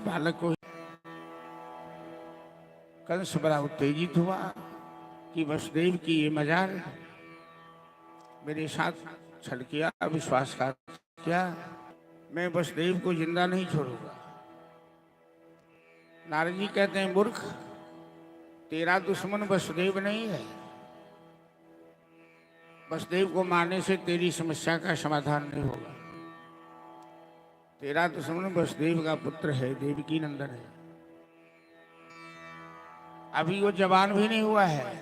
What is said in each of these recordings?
बालक को कंस बड़ा उत्तेजित हुआ कि वसुदेव की ये मजाल, मेरे साथ छल किया, विश्वासघात किया, मैं वसुदेव को जिंदा नहीं छोड़ूंगा। नारद जी कहते हैं, मूर्ख, तेरा दुश्मन वसुदेव नहीं है। वसुदेव को मारने से तेरी समस्या का समाधान नहीं होगा। तेरा दुश्मन वसुदेव का पुत्र है, देवकी नंदन है। अभी वो जवान भी नहीं हुआ है।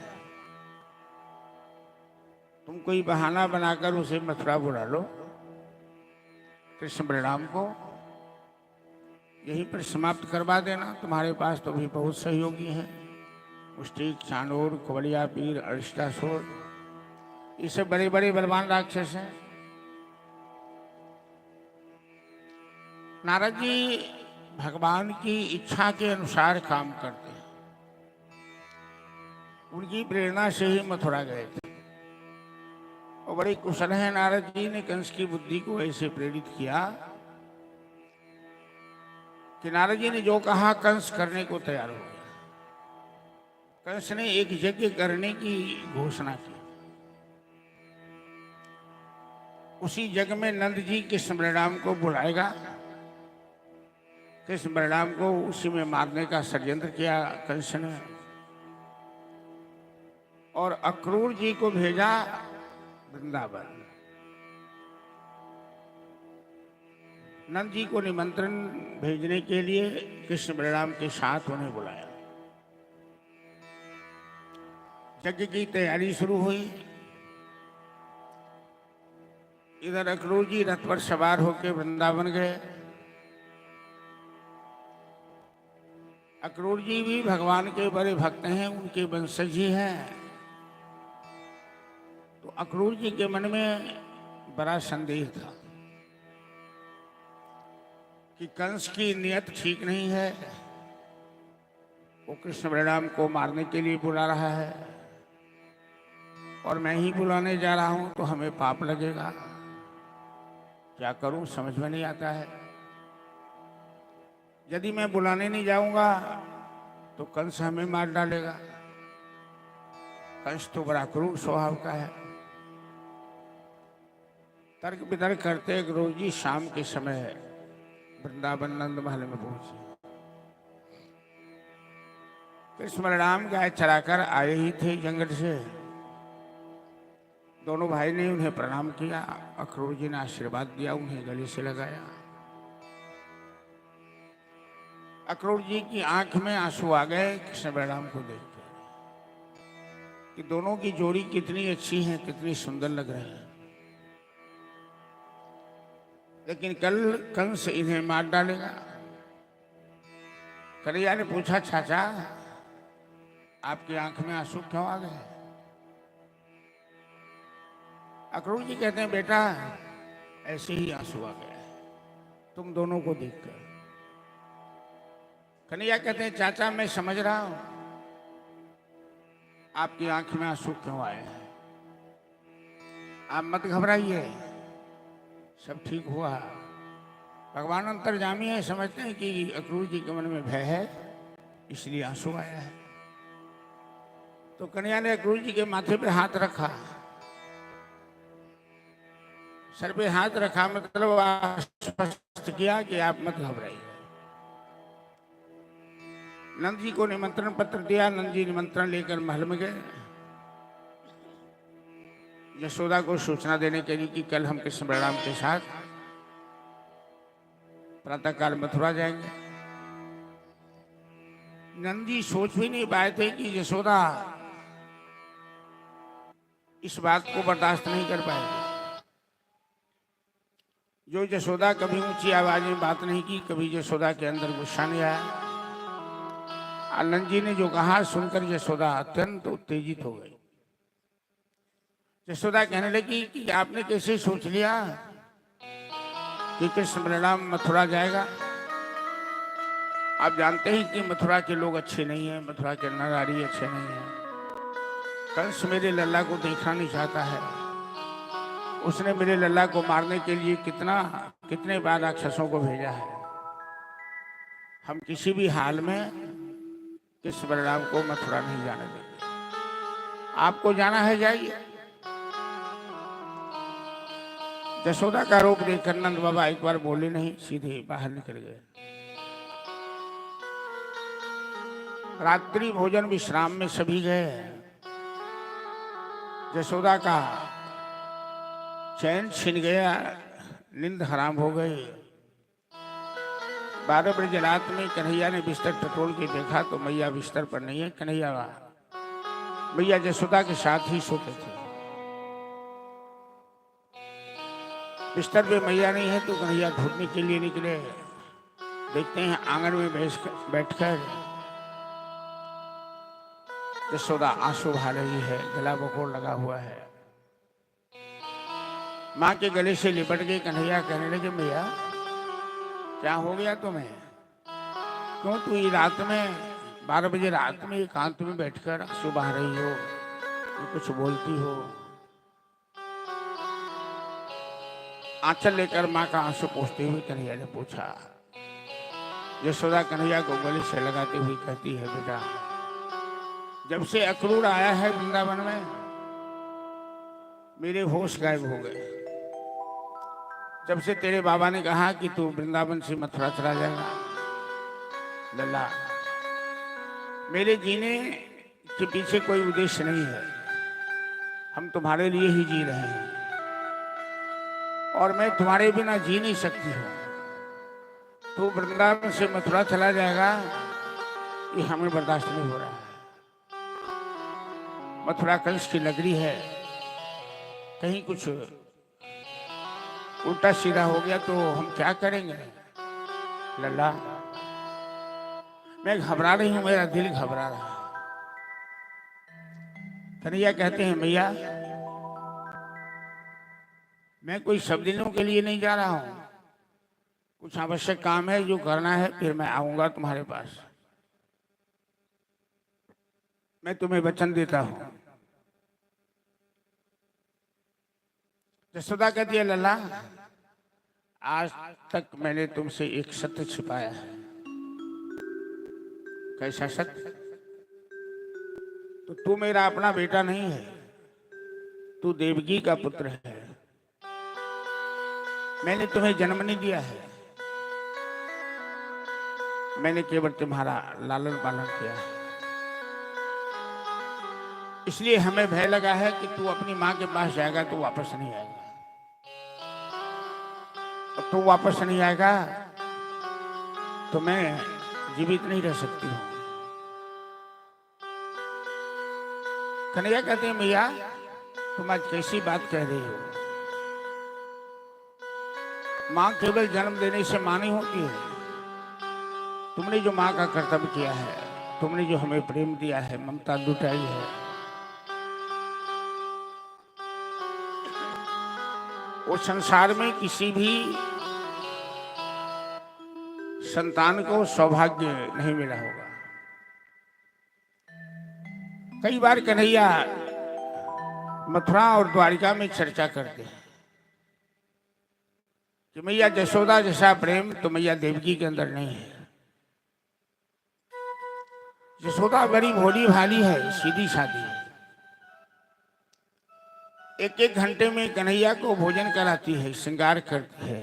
तुम कोई बहाना बनाकर उसे मथुरा बुला लो, कृष्ण बलराम को यहीं पर समाप्त करवा देना। तुम्हारे पास तो भी बहुत सहयोगी हैं, मुष्टिक, चाणूर, कुवलिया पीर, अरिष्टासुर, ये सब बड़े बड़े बलवान राक्षस हैं। नारद जी भगवान की इच्छा के अनुसार काम करते हैं। उनकी प्रेरणा से ही मथुरा गए थे और बड़े कुशल हैं नारद जी ने कंस की बुद्धि को ऐसे प्रेरित किया कि नारद जी ने जो कहा कंस करने को तैयार हो गया। कंस ने एक यज्ञ करने की घोषणा की। उसी यज्ञ में नंद जी कृष्ण बलराम को बुलाएगा, कृष्ण बलराम को उसी में मारने का षड्यंत्र किया कंस ने, और अक्रूर जी को भेजा वृंदावन। नंद जी को निमंत्रण भेजने के लिए कृष्ण बलराम के साथ उन्हें बुलाया। यज्ञ की तैयारी शुरू हुई। इधर अक्रूर जी रथ पर सवार होकर वृंदावन गए। अक्रूर जी भी भगवान के बड़े भक्त हैं, उनके वंशज ही हैं। तो अक्रूर जी के मन में बड़ा संदेह था कि कंस की नियत ठीक नहीं है। वो कृष्ण बलराम को मारने के लिए बुला रहा है और मैं ही बुलाने जा रहा हूं, तो हमें पाप लगेगा। क्या करूं, समझ में नहीं आता है। यदि मैं बुलाने नहीं जाऊंगा तो कंस हमें मार डालेगा। कंस तो बड़ा क्रूर स्वभाव का है। तर्क वितर्क करते अक्रूर जी शाम के समय वृंदावन नंद महल में पहुंचे। कृष्ण बलराम गाय चराकर आए ही थे जंगल से। दोनों भाई ने उन्हें प्रणाम किया। अक्रूर जी ने आशीर्वाद दिया, उन्हें गले से लगाया। अक्रूर जी की आंख में आंसू आ गए कृष्ण बलराम को देखकर कि दोनों की जोड़ी कितनी अच्छी है, कितनी सुंदर लग रहे हैं। लेकिन कल कंस इन्हें मार डालेगा। कन्हैया ने पूछा, चाचा आपकी आंख में आंसू क्यों आ गए? अक्रूर जी कहते हैं, बेटा ऐसे ही आंसू आ गए तुम दोनों को देखकर। कन्हैया कहते हैं, चाचा मैं समझ रहा हूं आपकी आंख में आंसू क्यों आए हैं। आप मत घबराइए, सब ठीक हुआ। भगवान अंतर्यामी है, समझते हैं कि अक्रूर जी के मन में भय है, इसलिए आंसू आया है। तो कन्हैया ने अक्रूर जी के माथे पे हाथ रखा, सर पे हाथ रखा, मतलब आश्वस्त किया कि आप मत घबराइए। नंद जी को निमंत्रण पत्र दिया। नंद जी निमंत्रण लेकर महल में गए। यशोदा को सूचना देने के लिए कि कल हम कृष्ण बलराम के साथ प्रातःकाल मथुरा जाएंगे। नंद जी सोच भी नहीं पाए थे कि यशोदा इस बात को बर्दाश्त नहीं कर पाएगी। जो यशोदा कभी ऊंची आवाज में बात नहीं की, कभी यशोदा के अंदर गुस्सा नहीं आया। नंद जी ने जो कहा सुनकर यशोदा अत्यंत उत्तेजित हो गई। यशोदा कहने लगी कि आपने कैसे सोच लिया कि कृष्ण बलराम मथुरा जाएगा? आप जानते हैं कि मथुरा के लोग अच्छे नहीं हैं, मथुरा के नर नारी अच्छे नहीं हैं। कंस मेरे लल्ला को देखना नहीं चाहता है। उसने मेरे लल्ला को मारने के लिए कितने बार राक्षसों को भेजा है। हम किसी भी हाल में कृष्ण बलराम को मथुरा नहीं जाने देंगे। आपको जाना है जाइए। यशोदा का रूप देखकर नंद बाबा एक बार बोले नहीं, सीधे बाहर निकल गए। रात्रि भोजन विश्राम में सभी गए। यशोदा का चैन छिन गया, नींद हराम हो गई। 12 बजे रात में कन्हैया ने बिस्तर टटोल के देखा तो मैया बिस्तर पर नहीं है। कन्हैया मैया यशोदा के साथ ही सोते थे। बिस्तर पे मैया नहीं है तो कन्हैया ढूंढने के लिए निकले। देखते हैं आंगन में बैठकर यशोदा आंसू बहा रही है, गला बकोड़ लगा हुआ है। माँ के गले से लिपट गई। कन्हैया कहने लगे, मैया क्या हो गया तुम्हें? क्यों तू ये रात में 12 बजे रात में एकांत में बैठकर आंसू बहा रही हो, कुछ बोलती हो? आंचल लेकर माँ का आंसू पोंछते हुए कन्हैया ने पूछा। यशोदा कन्हैया को गले से लगाते हुए कहती है, बेटा जब से अक्रूर आया है वृंदावन में मेरे होश गायब हो गए। जब से तेरे बाबा ने कहा कि तू वृंदावन से मथुरा चला जाएगा, लल्ला मेरे जीने के पीछे कोई उद्देश्य नहीं है। हम तुम्हारे लिए ही जी रहे हैं और मैं तुम्हारे बिना जी नहीं सकती हूँ। तू वृंदावन से मथुरा चला जाएगा, ये हमें बर्दाश्त नहीं हो रहा है। मथुरा कंस की नगरी है, कहीं कुछ उल्टा सीधा हो गया तो हम क्या करेंगे? लल्ला मैं घबरा रही हूं, मेरा दिल घबरा रहा है। कन्हैया कहते हैं, मैया मैं कोई सब दिनों के लिए नहीं जा रहा हूं, कुछ आवश्यक काम है जो करना है, फिर मैं आऊंगा तुम्हारे पास। मैं तुम्हें वचन देता हूं। यशोदा कहती है, लल्ला आज तक मैंने तुमसे एक सत्य छिपाया है। कैसा सत्य? तो तू मेरा अपना बेटा नहीं है, तू देवकी का पुत्र है। मैंने तुम्हें जन्म नहीं दिया है, मैंने केवल तुम्हारा लालन पालन किया है। इसलिए हमें भय लगा है कि तू अपनी माँ के पास जाएगा तो वापस नहीं आएगा। अब तू वापस नहीं आएगा तो मैं जीवित नहीं रह सकती हूँ। कन्हैया कहते हैं, मैया तुम आज कैसी बात कह रही हो? माँ केवल जन्म देने से माँ नहीं होती है। तुमने जो माँ का कर्तव्य किया है, तुमने जो हमें प्रेम दिया है, ममता लुटाई है, वो संसार में किसी भी संतान को सौभाग्य नहीं मिला होगा। कई बार कन्हैया मथुरा और द्वारिका में चर्चा करते हैं कि मैया यशोदा जैसा प्रेम तो मैया देवकी के अंदर नहीं है। यशोदा बड़ी भोली भाली है, सीधी सादी है। एक एक घंटे में कन्हैया को भोजन कराती है, श्रृंगार करती है,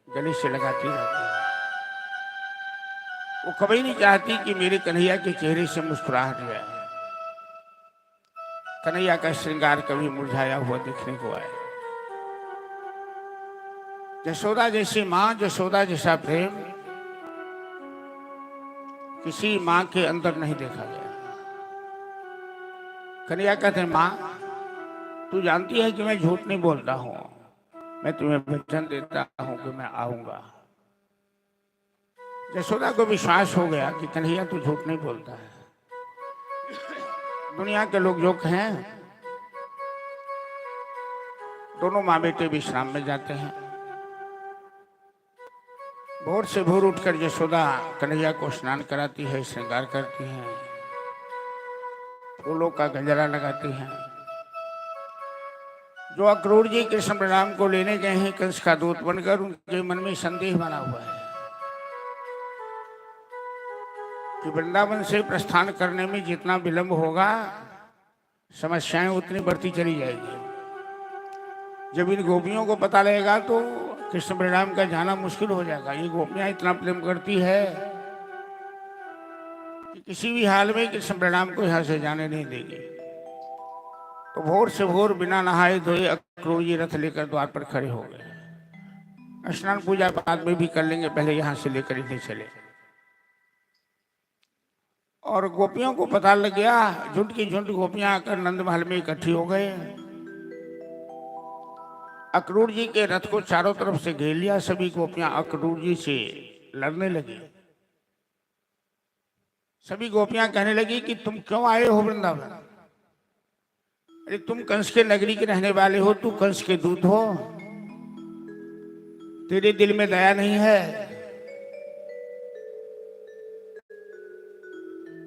गले से लगाती रहती है। वो कभी नहीं चाहती कि मेरे कन्हैया के चेहरे से मुस्कुराहट जाए, कन्हैया का श्रृंगार कभी मुरझाया हुआ देखने को आए। यशोदा जैसी माँ, यशोदा जैसा प्रेम किसी माँ के अंदर नहीं देखा गया। कन्हैया कहते हैं, माँ तू जानती है कि मैं झूठ नहीं बोलता हूँ, मैं तुम्हें वचन देता हूँ कि मैं आऊंगा। यशोदा को विश्वास हो गया कि कन्हैया तू झूठ नहीं बोलता है। दुनिया के लोग जो कहें, दोनों माँ बेटे विश्राम में जाते हैं। भोर से भोर उठकर यशोदा कन्हैया को स्नान कराती है, श्रृंगार करती है, फूलों का गजरा लगाती है। जो अक्रूर जी कृष्ण बलराम को लेने गए हैं कंस का दूत बनकर, उनके मन में संदेह बना हुआ है कि वृंदावन से प्रस्थान करने में जितना विलंब होगा समस्याएं उतनी बढ़ती चली जाएगी। जब इन गोपियों को पता लगेगा तो कृष्ण बलराम का जाना मुश्किल हो जाएगा। ये गोपियां इतना प्रेम करती है कि किसी भी हाल में कृष्ण बलराम को यहाँ से जाने नहीं देगी। तो भोर से भोर बिना नहाए धोए अक्रूर जी रथ लेकर द्वार पर खड़े हो गए। स्नान पूजा बाद में भी कर लेंगे, पहले यहाँ से लेकर इधर चले। और गोपियों को पता लग गया, झुंड की झुंड गोपियां आकर नंद महल में इकट्ठी हो गए। अक्रूर जी के रथ को चारों तरफ से घेर लिया। सभी गोपियां अक्रूर जी से लड़ने लगी। सभी गोपियां कहने लगी कि तुम क्यों आए हो वृंदावन? अरे तुम कंस के नगरी के रहने वाले हो, तू कंस के दूत हो, तेरे दिल में दया नहीं है।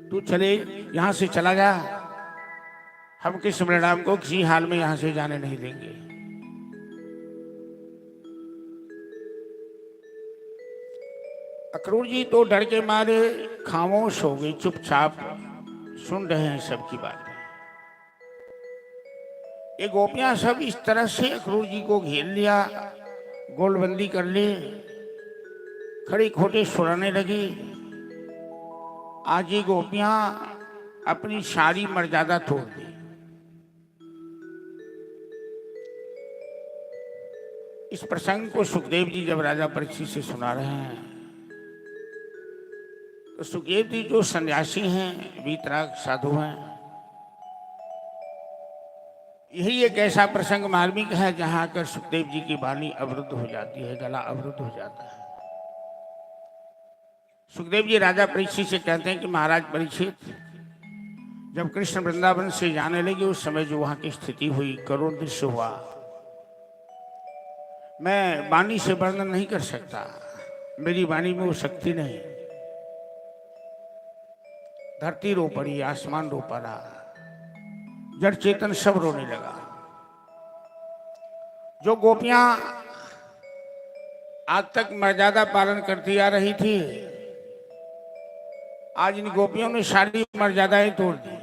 तू चले यहां से चला जा, हम कृष्ण बलराम को किसी हाल में यहां से जाने नहीं देंगे। अक्रूर जी तो डर के मारे खामोश हो गए, चुपचाप सुन रहे हैं सबकी बातें। ये गोपियां सब इस तरह से अक्रूर जी को घेर लिया, गोलबंदी कर ली, खड़ी खोटे सुनाने लगी। आज ये गोपियां अपनी सारी मर्यादा तोड़ दी। इस प्रसंग को सुखदेव जी जब राजा परीक्षित से सुना रहे हैं तो सुखदेव जी जो सन्यासी हैं, वीतराग साधु हैं, यही एक ऐसा प्रसंग मार्मिक है जहां आकर सुखदेव जी की वाणी अवरुद्ध हो जाती है, गला अवरुद्ध हो जाता है। सुखदेव जी राजा परीक्षित से कहते हैं कि महाराज परीक्षित, जब कृष्ण वृंदावन से जाने लगे उस समय जो वहां की स्थिति हुई, करुण दृश्य हुआ, मैं वाणी से वर्णन नहीं कर सकता। मेरी वाणी में वो शक्ति नहीं। धरती रो पड़ी, आसमान रो पड़ा, जड़ चेतन सब रोने लगा। जो गोपियां आज तक मर्यादा पालन करती आ रही थी, आज इन गोपियों ने सारी मर्यादाएं तोड़ दी।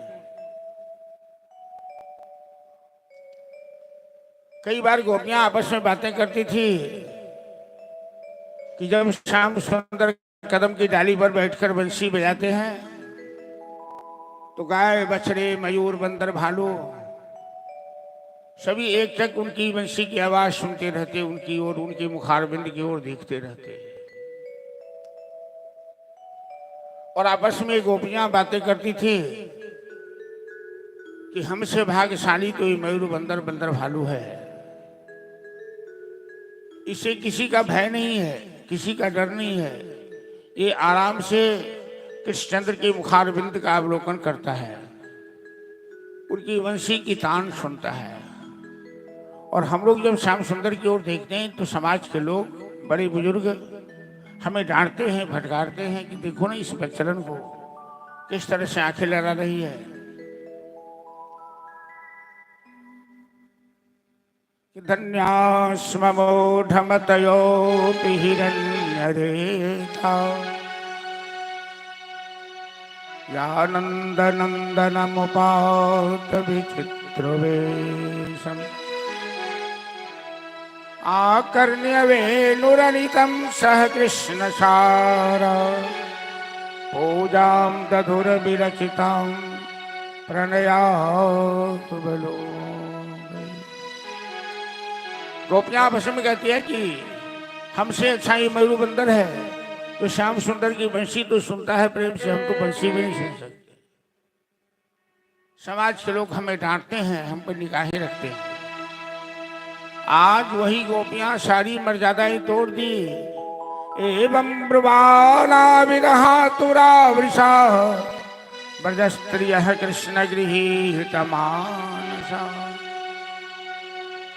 कई बार गोपियां आपस में बातें करती थी कि जब श्याम सुंदर कदम की डाली पर बैठकर बंसी बजाते हैं तो गाय, बछड़े, मयूर, बंदर, भालू सभी एक टक उनकी बंसी की आवाज सुनते रहते, उनकी ओर, उनके मुखारबिंद की ओर देखते रहते। और आपस में गोपियां बातें करती थी कि हमसे भाग्यशाली तो ये मयूर, बंदर, बंदर, भालू है। इसे किसी का भय नहीं है, किसी का डर नहीं है। ये आराम से कृष्णचंद्र के मुखारबिंद का अवलोकन करता है, उनकी वंशी की तान सुनता है। और हम लोग जब श्याम सुंदर की ओर देखते हैं तो समाज के लोग, बड़े बुजुर्ग हमें डांटते हैं, फटकारते हैं कि देखो ना इस बच्चलन को किस तरह से आंखें लड़ा रही है। धन्यास्म मूढ़मतयोऽपि हिरण्यरेखा यानन्दनन्दनमुपात विचित्रवेशम् आकर्ण्य वेणुरनितं सह कृष्णसारा पूजां दधुरविरचितां प्रणयात् बलो। गोपियां आपस में कहती है कि हमसे अच्छा ये मयूर बंदर है, तो श्याम सुंदर की बंसी तो सुनता है प्रेम से, हम तो बंसी भी नहीं सुन सकते। समाज के लोग हमें डांटते हैं, हम पर निगाहें रखते हैं। आज वही गोपियां सारी मर्यादाएं तोड़ दी। एवं ब्रुवाना विरहातुरा वृषा ब्रजस्त्रियः कृष्ण गृहीतमानसा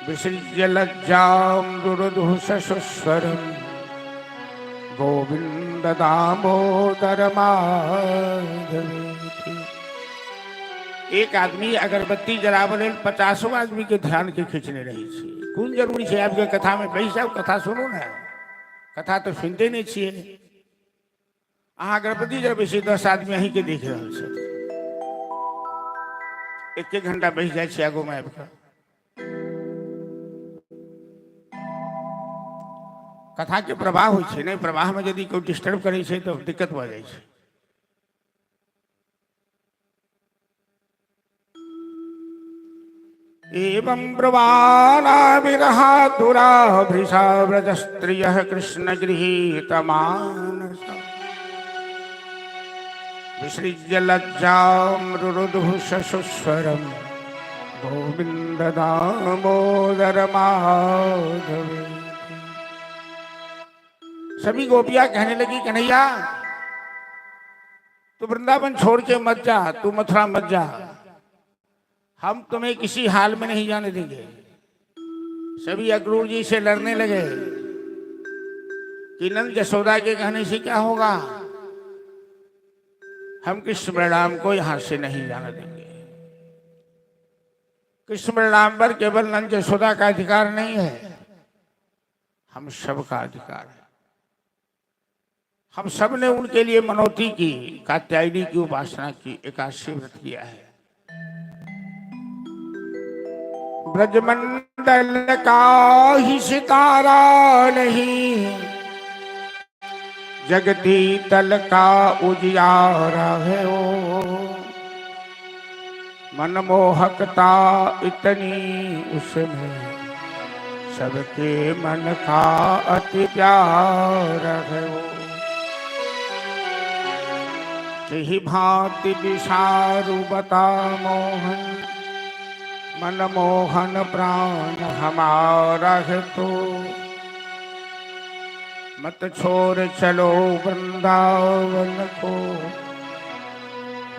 विसृज्य लज्जां रुरुदुः सशुस्वरम् गोविंद दामोदर माधवेति। एक आदमी अगरबत्ती जलावल 50 आदमी के ध्यान के खींचने रही थी। कौन जरूरी है आपके कथा में? भाई साहब कथा सुनो ना, कथा तो सुनते नहीं छे। अहाँ गणपति जब बेसी 10 आदमी अहीं के देख रहल छथि, एक घंटा बैस जाइ छै आगू में आबि कऽ। कथा के प्रवाह होइ छै, नहीं प्रवाह में यदि कोई डिस्टर्ब करे छै तो दिक्कत भऽ जाइ छै। एवं ब्रुवाना विरहा दुरा भृषा व्रज स्त्रियः कृष्ण गृहीत मानस विसृज्य लज्जामृदुः शशुस्वरम् गोविंद दामोदर माधव। सभी गोपियां कहने लगी, कन्हैया तू वृंदावन छोड़ के मत जा, तू मथुरा मत जा, हम तुम्हें किसी हाल में नहीं जाने देंगे। सभी अक्रूर जी से लड़ने लगे कि नंद यशोदा के कहने से क्या होगा, हम कृष्ण बलराम को यहां से नहीं जाने देंगे। कृष्ण बलराम पर केवल नंद यशोदा का अधिकार नहीं है, हम सबका अधिकार है। हम सब ने उनके लिए मनौती की, कात्यायनी की उपासना की, एकादशी व्रत किया है। ब्रजमंडल का ही सितारा नहीं, जगती तल का उजियारा है ओ। मनमोहकता इतनी उसमें, सबके मन का अति प्यारा है ओ। यही भांति विषारु बता मोहन, मनमोहन प्राण हमारा है तो। मत छोड़ चलो वृंदावन को,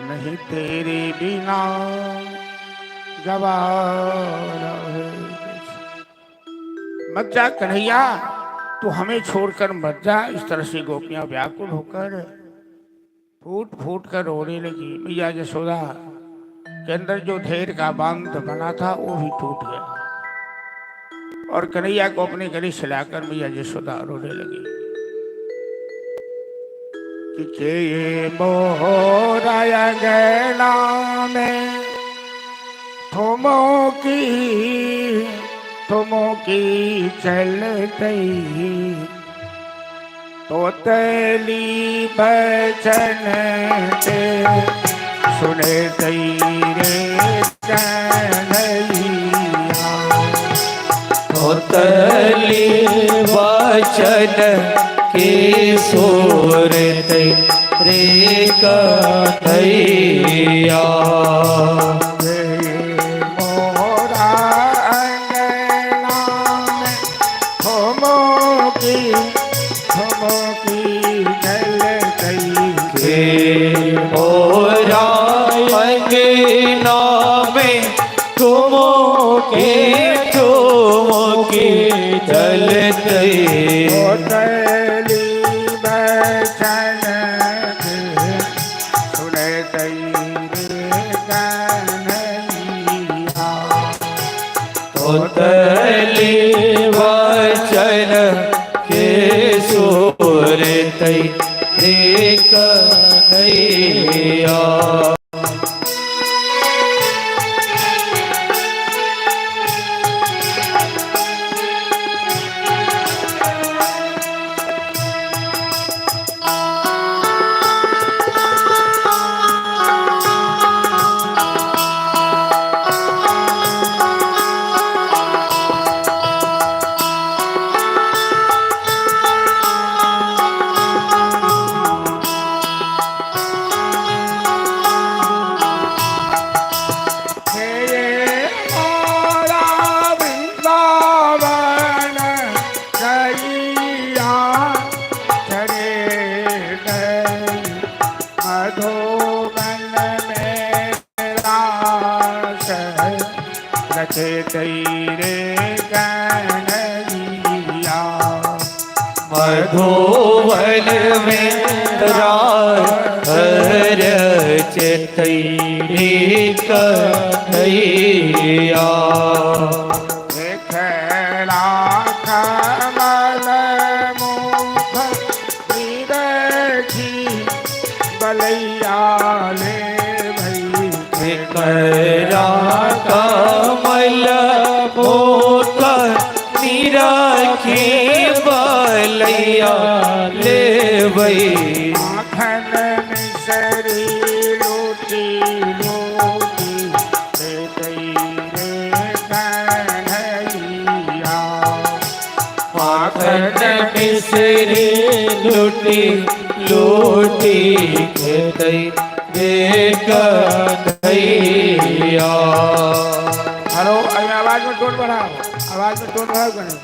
नहीं तेरे बिना गवारा है। मत जा कन्हैया, तू हमें छोड़कर मत जा। इस तरह से गोपियां व्याकुल होकर फूट फूट कर रोने लगी। मैया यशोदा के अंदर जो धैर्य का बांध बना था वो भी टूट गया और कन्हैया को अपने गले से लाकर मैया यशोदा रोने लगी कि ये मोराया गैला में तुमो की चल गई, तो तली बचन ते सुने तेरे कन्हैया। तो तली बचन के सुर तेरे कन्हैया। मोरा अंगना में तुमो की जल गई, मोरा अंगना में तुमो की जल गई। तली बचन सुने तेरे कन्हैया। तो तली बचन के सुर तेरे कन्हैया। तेरे कन्हैया। मधुवन में रचे तेरे कन्हैया। खेला कमल मुख विरखी लैया ले भई करा कमल भूत निराखी बलैया ले वही माखन मिसरी लोटी लोटी ते तेरे कन्हैया माखन मिश्री लूटी लूटी खेतई रे कन्हैया। हेलो अभी आवाज में टोन बढ़ाओ, आवाज में टोन बढ़ाओ करें।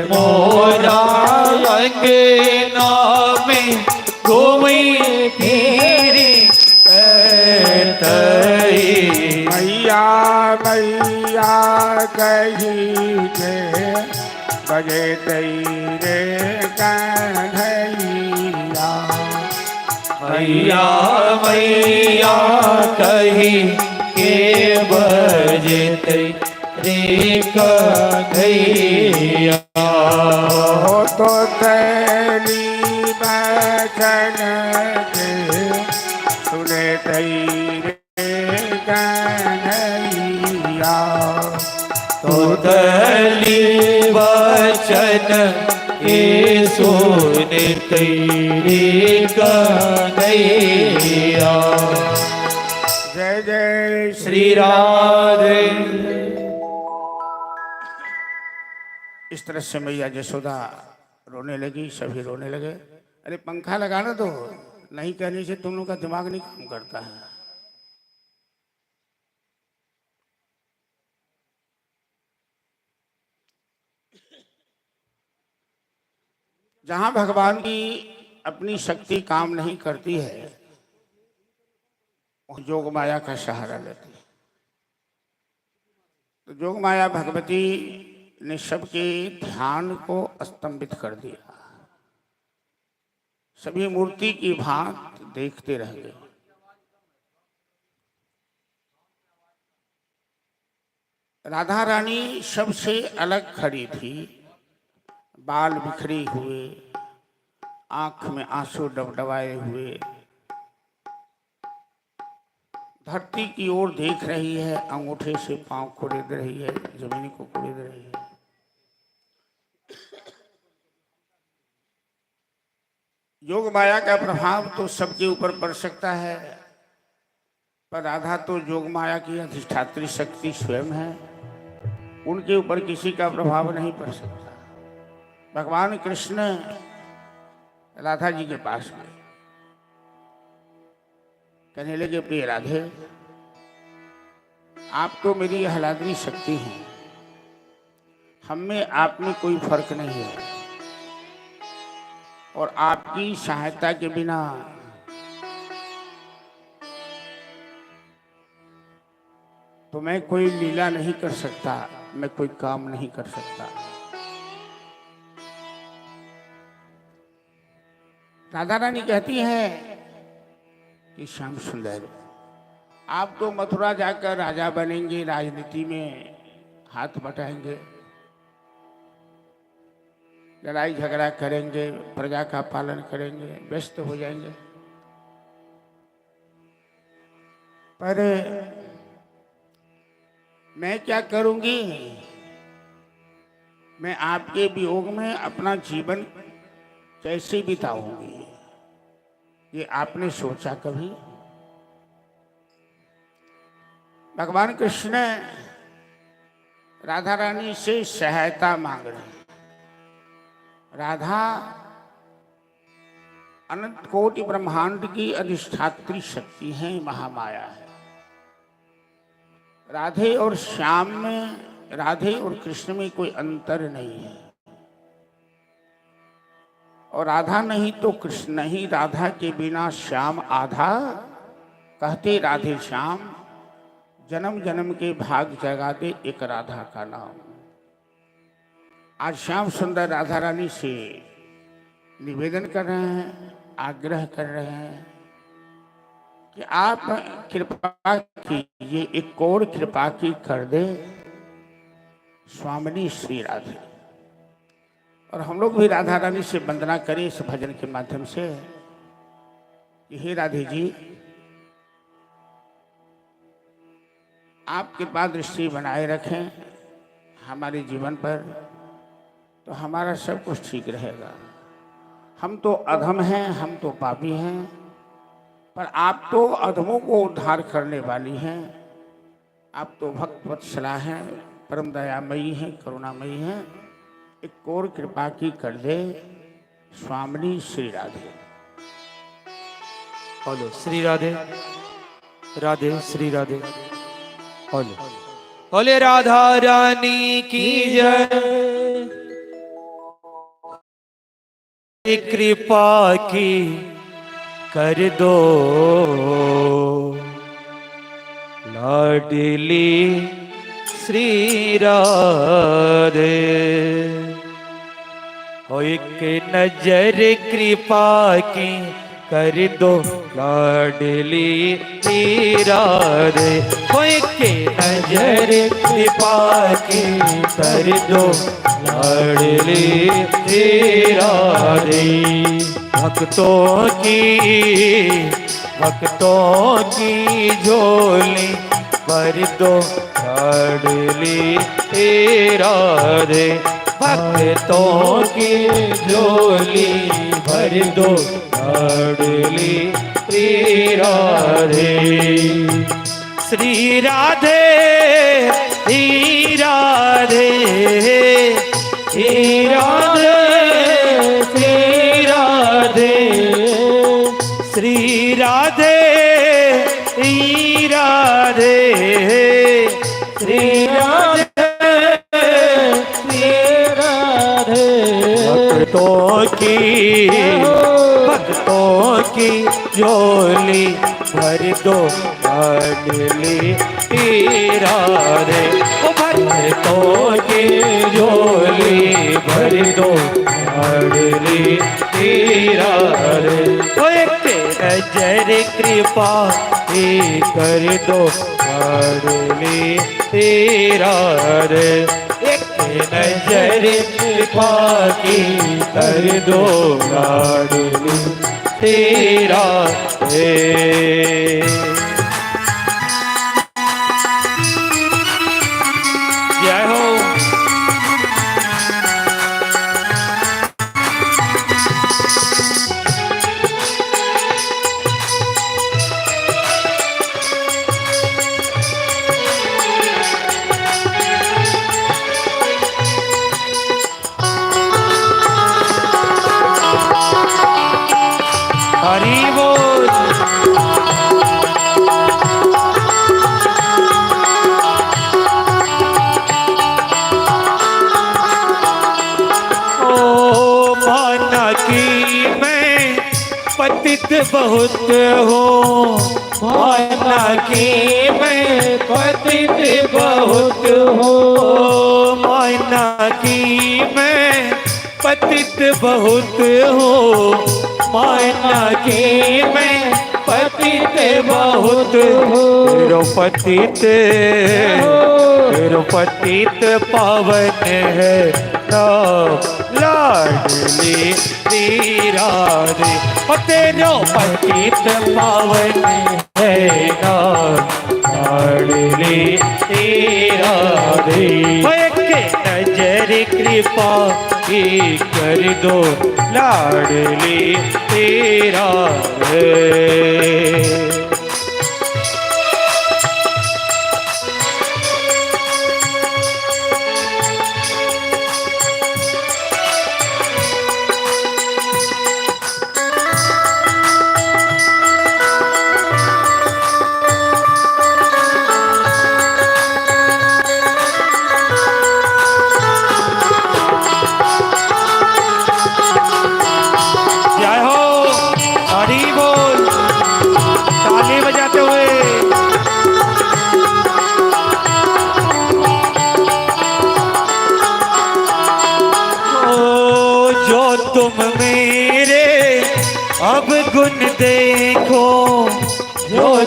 मोरा अंगना में घूमी फिरी मैया मैया कही के बजे तेरे कन्हैया मैया मैया कही के बजे रे कन्हैया। हो तो तेरी बचन के सुने तेरे कन्हैया तो दली वचन ए सुने तेरी कन्हैया। जय जय श्री राधे। इस तरह से मैया यशोदा रोने लगी, सभी रोने लगे। अरे पंखा लगाना तो नहीं कहने से तुम लोग का दिमाग नहीं काम करता है। जहां भगवान की अपनी शक्ति काम नहीं करती है, वह जोग माया का सहारा लेती है। तो जोग माया भगवती ने सबके ध्यान को स्तंभित कर दिया, सभी मूर्ति की भांत देखते रह गए। राधा रानी सबसे अलग खड़ी थी, बाल बिखरे हुए, आंख में आंसू डबडबाए हुए, धरती की ओर देख रही है, अंगूठे से पांव कुरेद रही है, जमीन को कुरेद रही है। योग माया का प्रभाव तो सबके ऊपर पड़ सकता है, पर राधा तो योग माया की अधिष्ठात्री शक्ति स्वयं है, उनके ऊपर किसी का प्रभाव नहीं पड़ सकता। भगवान कृष्ण राधा जी के पास गए, कहने लगे प्रिय राधे, आप तो मेरी आह्लादनी शक्ति हैं, हम में आप में कोई फर्क नहीं है, और आपकी सहायता के बिना तो मैं कोई लीला नहीं कर सकता, मैं कोई काम नहीं कर सकता। राधा रानी कहती है कि श्याम सुंदर, आप तो मथुरा जाकर राजा बनेंगे, राजनीति में हाथ बटाएंगे, लड़ाई झगड़ा करेंगे, प्रजा का पालन करेंगे, व्यस्त हो जाएंगे। पर मैं क्या करूंगी? मैं आपके वियोग में अपना जीवन कैसे बिताऊंगी? ये आपने सोचा कभी? भगवान कृष्ण राधा रानी से सहायता मांग रहे हैं। राधा अनंत कोटि ब्रह्मांड की अधिष्ठात्री शक्ति है, महामाया है। राधे और श्याम में, राधे और कृष्ण में कोई अंतर नहीं है। और राधा नहीं तो कृष्ण नहीं, राधा के बिना श्याम आधा, कहते राधे श्याम, जन्म जन्म के भाग जगाते एक राधा का नाम। आज श्याम सुंदर राधा रानी से निवेदन कर रहे हैं, आग्रह कर रहे हैं कि आप कृपा कीजिए, एक और कृपा की कर दे स्वामिनी श्री राधे। और हम लोग भी राधा रानी से वंदना करें इस भजन के माध्यम से कि हे राधे जी, आप कृपा दृष्टि बनाए रखें हमारे जीवन पर, तो हमारा सब कुछ ठीक रहेगा। हम तो अधम हैं, हम तो पापी हैं, पर आप तो अधमों को उद्धार करने वाली हैं। आप तो भक्त वत्सला हैं, परम दयामयी हैं, करुणामयी हैं। एक और कृपा की कर दे स्वामिनी श्री राधे। बोलो श्री राधे, राधे श्री राधे। बोलो बोले राधा रानी की जय, कृपा की कर दो लाडली श्री राधे। हो एक नजर कृपा की कर दो लाडली श्री राधे। हो एक नजर कृपा की कर दो लाडली श्री राधे। भक्तों की झोली भर दो लाडली श्री राधे। भक्तों की झोली भर दो लाडली श्री राधे। श्री राधे श्री राधे श्री राधे श्री राधे श्री राधे श्री राधे श्री राधे श्री राधे। भक्तों की झोली भर दो लाडली श्री राधे। ओ भक्तों की झोली भर दो लाडली श्री राधे। ओ एक नजर कृपा की कर दो लाडली श्री राधे। एक नजर कृपा की कर दो लाडली श्री राधे। जय हो। हरि बोल। ओ माना कि मैं पतित बहुत हूँ, माना कि मैं पतित बहुत हूँ, माना कि मैं पतित बहुत हूँ, माना कि मैं पतित बहुत हूँ। तेरो पतित पावन है नाम लाडली श्री राधे। और तेरो पतित पावन है नाम लाडली श्री राधे। एक नजर कृपा की कर दो लाडली श्री राधे।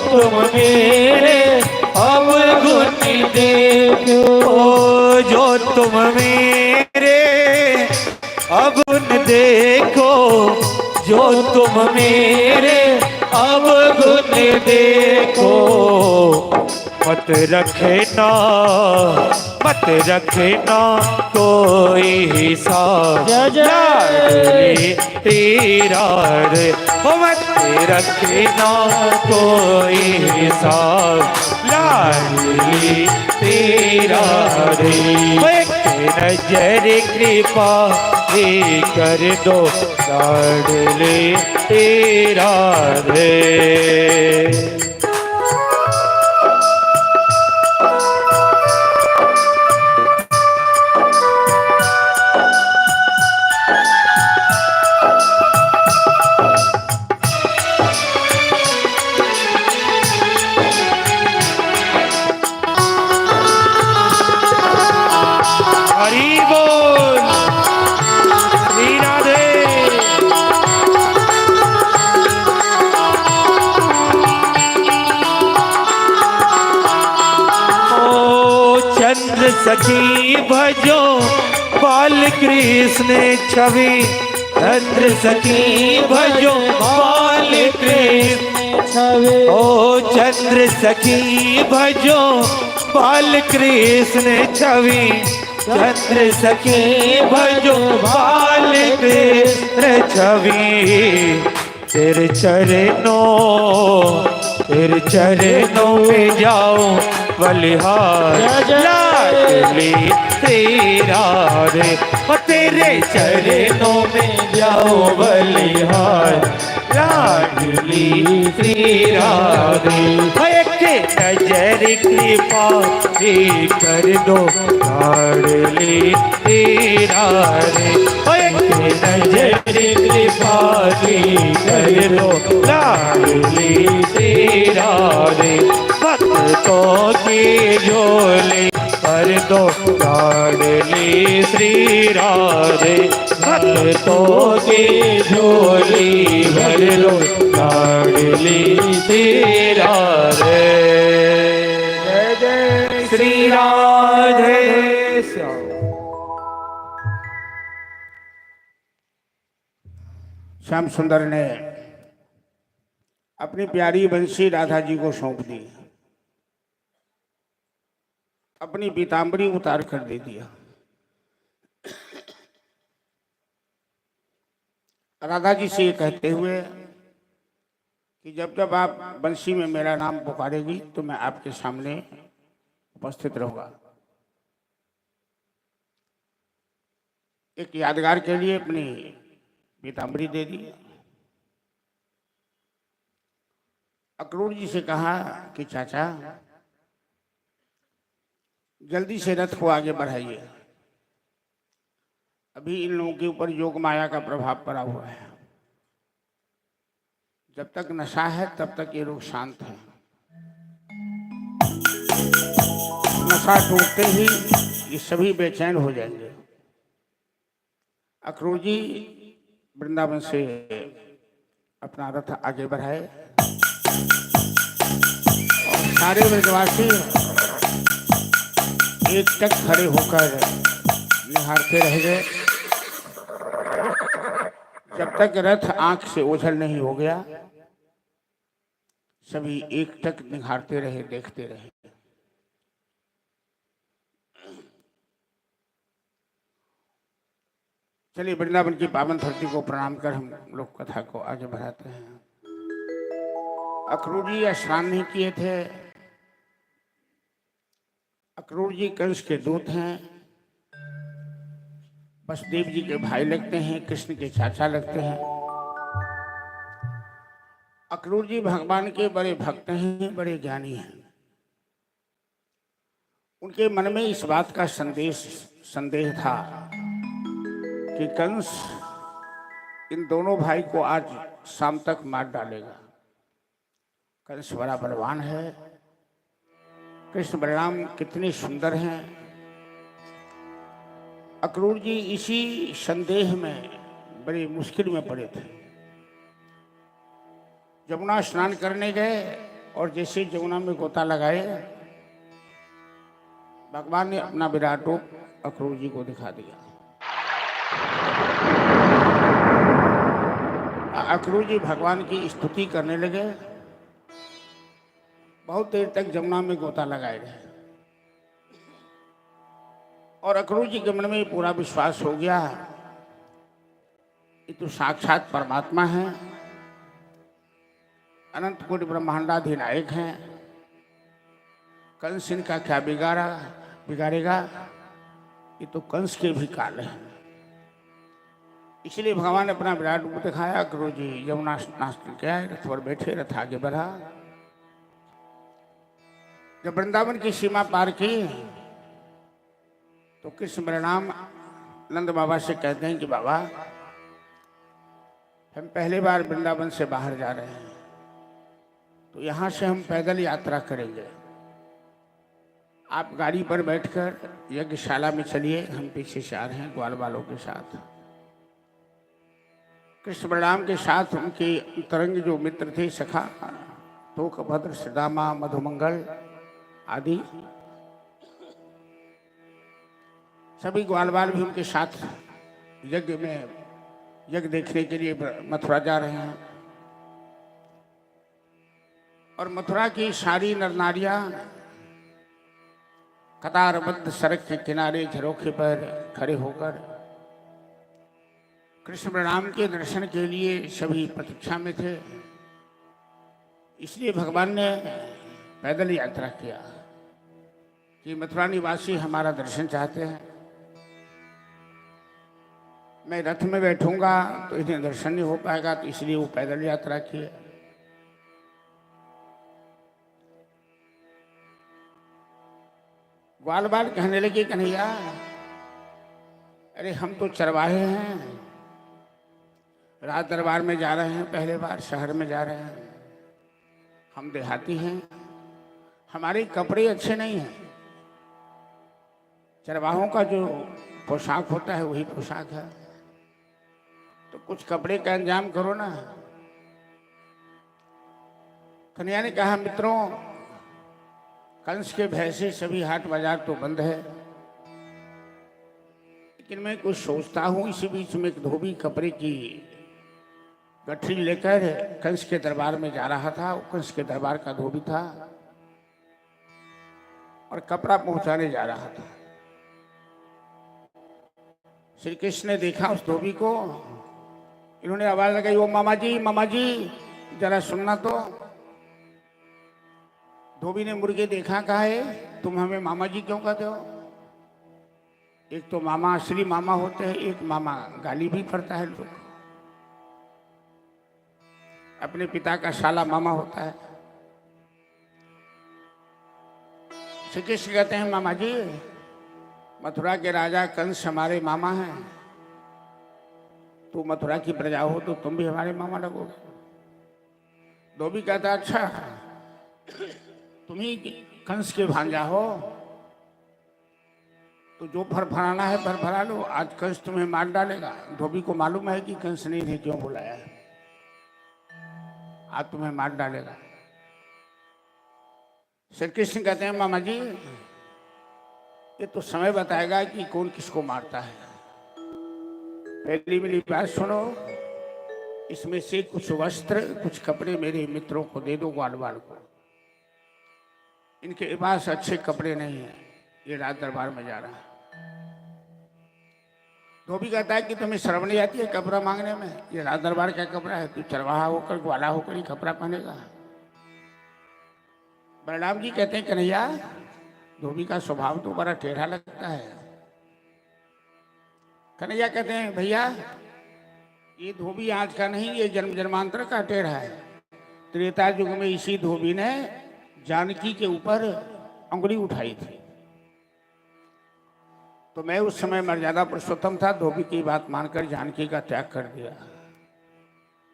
तुम मेरे अवगुण देखो, जो तुम मेरे अवगुण देखो, जो तुम मेरे अवगुण देखो। मत रखना कोई हिसाब लाडली तेरा रे, ओ मत रखना कोई हिसाब लाडली तेरा रे। एक नजर कृपा ही कर दो लाडली तेरा रे। हरि बोल, श्री राधे। ओ चंद्र सखी भजो बाल कृष्ण छवि, चंद्र सखी भजो बाल कृष्ण छवि। ओ चंद्र सखी भजो बाल कृष्ण छवि, चंद्र सखी भजो बाल कृष्ण छवि। तेरे चरणों में जाओ बलिहार लाडली तेरा रे, ओ तेरे चरणों में जाओ बलिहार लाडली तेरा रे। एक नजर कृपा ही कर दो लाडली तेरा रे, एक नजर कृपा ही कर दो लाडली तेरा रे। भक्तों की झोली भर दो लाडली श्री राधे, भक्तों की झोली भर दो लाडली श्री राधे। जय जय श्री राधे श्याम। श्याम सुंदर ने अपनी प्यारी बंसी राधा जी को सौंप दी, अपनी पीताम्बरी उतार कर दे दिया। राधा जी से ये कहते हुए कि जब जब आप बंसी में मेरा नाम पुकारेगी तो मैं आपके सामने उपस्थित रहूंगा। एक यादगार के लिए अपनी पीताम्बरी दे दी। अक्रूर जी से कहा कि चाचा जल्दी से रथ को आगे बढ़ाइए, अभी इन लोगों के ऊपर योग माया का प्रभाव पड़ा हुआ है। जब तक नशा है तब तक ये लोग शांत हैं, नशा टूटते ही ये सभी बेचैन हो जाएंगे। अक्रूर जी वृंदावन से अपना रथ आगे बढ़ाए और सारे ब्रजवासी एक टक खड़े होकर निहारते रह गए जब तक रथ आंख से ओझल नहीं हो गया। सभी एक टक निहारते रहे, देखते रहे। चलिए वृंदावन की पावन धरती को प्रणाम कर हम लोग कथा को आगे बढ़ाते हैं। अक्रूर जी स्नान नहीं किए थे। अक्रूर जी कंस के दूत हैं, वसुदेव जी के भाई लगते हैं, कृष्ण के चाचा लगते हैं। अक्रूर जी भगवान के बड़े भक्त हैं, बड़े ज्ञानी हैं। उनके मन में इस बात का संदेह था कि कंस इन दोनों भाई को आज शाम तक मार डालेगा। कंस बड़ा बलवान है, कृष्ण बलराम कितने सुंदर हैं। अक्रूर जी इसी संदेह में बड़ी मुश्किल में पड़े थे। यमुना स्नान करने गए और जैसे जमुना में गोता लगाए, भगवान ने अपना विराट रूप अक्रूर जी को दिखा दिया। अक्रूर जी भगवान की स्तुति करने लगे। बहुत देर तक जमुना में गोता लगाए रहे और अक्रूर जी के मन में पूरा विश्वास हो गया, ये तो साक्षात परमात्मा है, अनंत कोटि ब्रह्मांडाधिनायक हैं, कंस इनका क्या बिगाड़ेगा, ये तो कंस के भी काल है। इसलिए भगवान ने अपना विराट रूप दिखाया। अक्रूर जी यमुना स्नान करके आए, रथ पर बैठे, रथ आगे बढ़ा। जब वृंदावन की सीमा पार की तो कृष्ण बलराम नंद बाबा से कहते हैं कि बाबा, हम पहली बार वृंदावन से बाहर जा रहे हैं, तो यहाँ से हम पैदल यात्रा करेंगे, आप गाड़ी पर बैठकर यज्ञशाला में चलिए, हम पीछे से आ रहे हैं ग्वाल वालों के साथ। कृष्ण बलराम के साथ उनके तरंग जो मित्र थे, सखा तोकभद्र, श्रीदामा, मधुमंगल आदि सभी ग्वाल बाल भी उनके साथ यज्ञ देखने के लिए मथुरा जा रहे हैं। और मथुरा की सारी नर नारियां कतारबद्ध सड़क के किनारे झरोखे पर खड़े होकर कृष्ण बलराम के दर्शन के लिए सभी प्रतीक्षा में थे। इसलिए भगवान ने पैदल यात्रा किया कि मथुरा निवासी हमारा दर्शन चाहते हैं, मैं रथ में बैठूंगा तो इन्हें दर्शन नहीं हो पाएगा, तो इसलिए वो पैदल यात्रा किए। ग्वाल बाल कहने लगे, कन्हैया अरे हम तो चरवाहे हैं, राज दरबार में जा रहे हैं, पहले बार शहर में जा रहे हैं, हम देहाती हैं, हमारे कपड़े अच्छे नहीं हैं, चरवाहों का जो पोशाक होता है वही पोशाक है, तो कुछ कपड़े का इंतजाम करो ना। कन्हैया ने कहा, मित्रों कंस के भय से सभी हाट बाजार तो बंद है, लेकिन मैं कुछ सोचता हूं, इसी बीच में एक धोबी कपड़े की गठरी लेकर कंस के दरबार में जा रहा था। वो कंस के दरबार का धोबी था और कपड़ा पहुंचाने जा रहा था। श्री कृष्ण ने देखा उस धोबी को, इन्होंने आवाज लगाई, ओ मामा जी जरा सुनना तो। धोबी ने मुर्गे देखा, कहा है तुम हमें मामा जी क्यों कहते हो? एक तो मामा असली मामा होते हैं, एक मामा गाली भी पड़ता है लोग, अपने पिता का साला मामा होता है। श्री कृष्ण कहते हैं, मामा जी मथुरा के राजा कंस हमारे मामा हैं, तू मथुरा की प्रजा हो तो तुम भी हमारे मामा लगोगे। धोबी कहता, अच्छा तुम ही कंस के भांजा हो, तो जो फरफराना है फरफरा लो, आज कंस तुम्हें मार डालेगा। धोबी को मालूम है कि कंस ने इन्हें क्यों बुलाया है, आज तुम्हें मार डालेगा। श्री कृष्ण कहते हैं, मामा जी ये तो समय बताएगा कि कौन किसको मारता है। पहली मेरी बात सुनो, इसमें से कुछ वस्त्र कुछ कपड़े मेरे मित्रों को दे दो, ग्वाल बाल को, इनके पास अच्छे कपड़े नहीं हैं, ये राज दरबार में जा रहा है। धोबी कहता है कि तुम्हें शर्म नहीं आती है कपड़ा मांगने में, ये राज दरबार का कपड़ा है, तू चरवाहा होकर ग्वाला होकर ही कपड़ा पहनेगा। बलराम जी कहते हैं, कन्हैया धोबी का स्वभाव तो बड़ा टेढ़ा लगता है। कन्हैया कहते हैं, भैया ये धोबी आज का नहीं, ये जन्म जन्मांतर का टेढ़ा है। त्रेता युग में इसी धोबी ने जानकी के ऊपर अंगुली उठाई थी, तो मैं उस समय मर्यादा पुरुषोत्तम था, धोबी की बात मानकर जानकी का त्याग कर दिया।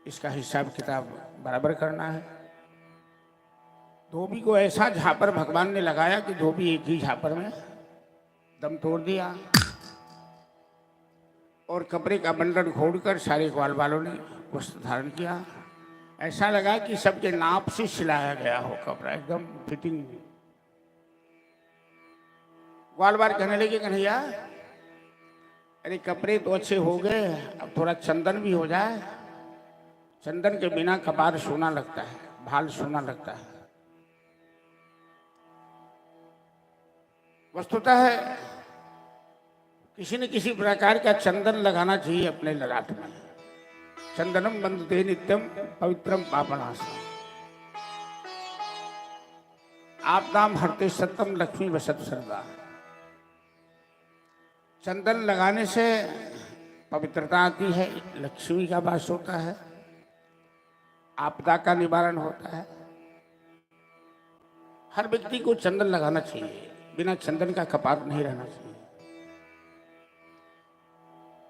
इसका हिसाब किताब बराबर करना है। धोबी को ऐसा झापर भगवान ने लगाया कि धोबी एक ही झापर में दम तोड़ दिया और कपड़े का बंडल खोलकर सारे ग्वाल वालों ने वस्त्र धारण किया। ऐसा लगा कि सबके नाप से सिलाया गया हो कपड़ा, एकदम फिटिंग। ग्वाल बार कहने लगे, कन्हैया अरे कपड़े तो अच्छे हो गए, अब थोड़ा चंदन भी हो जाए। चंदन के बिना कपार सोना लगता है, भाल सोना लगता है। वस्तुतः है किसी न किसी प्रकार का चंदन लगाना चाहिए अपने ललाट में। चंदनम बंदते नित्यम पवित्रम पापनाशम, आप नाम हरते सत्यम लक्ष्मी वसत सर्दा। चंदन लगाने से पवित्रता आती है, लक्ष्मी का वास होता है, आपदा का निवारण होता है। हर व्यक्ति को चंदन लगाना चाहिए, बिना चंदन का कपार नहीं रहना चाहिए।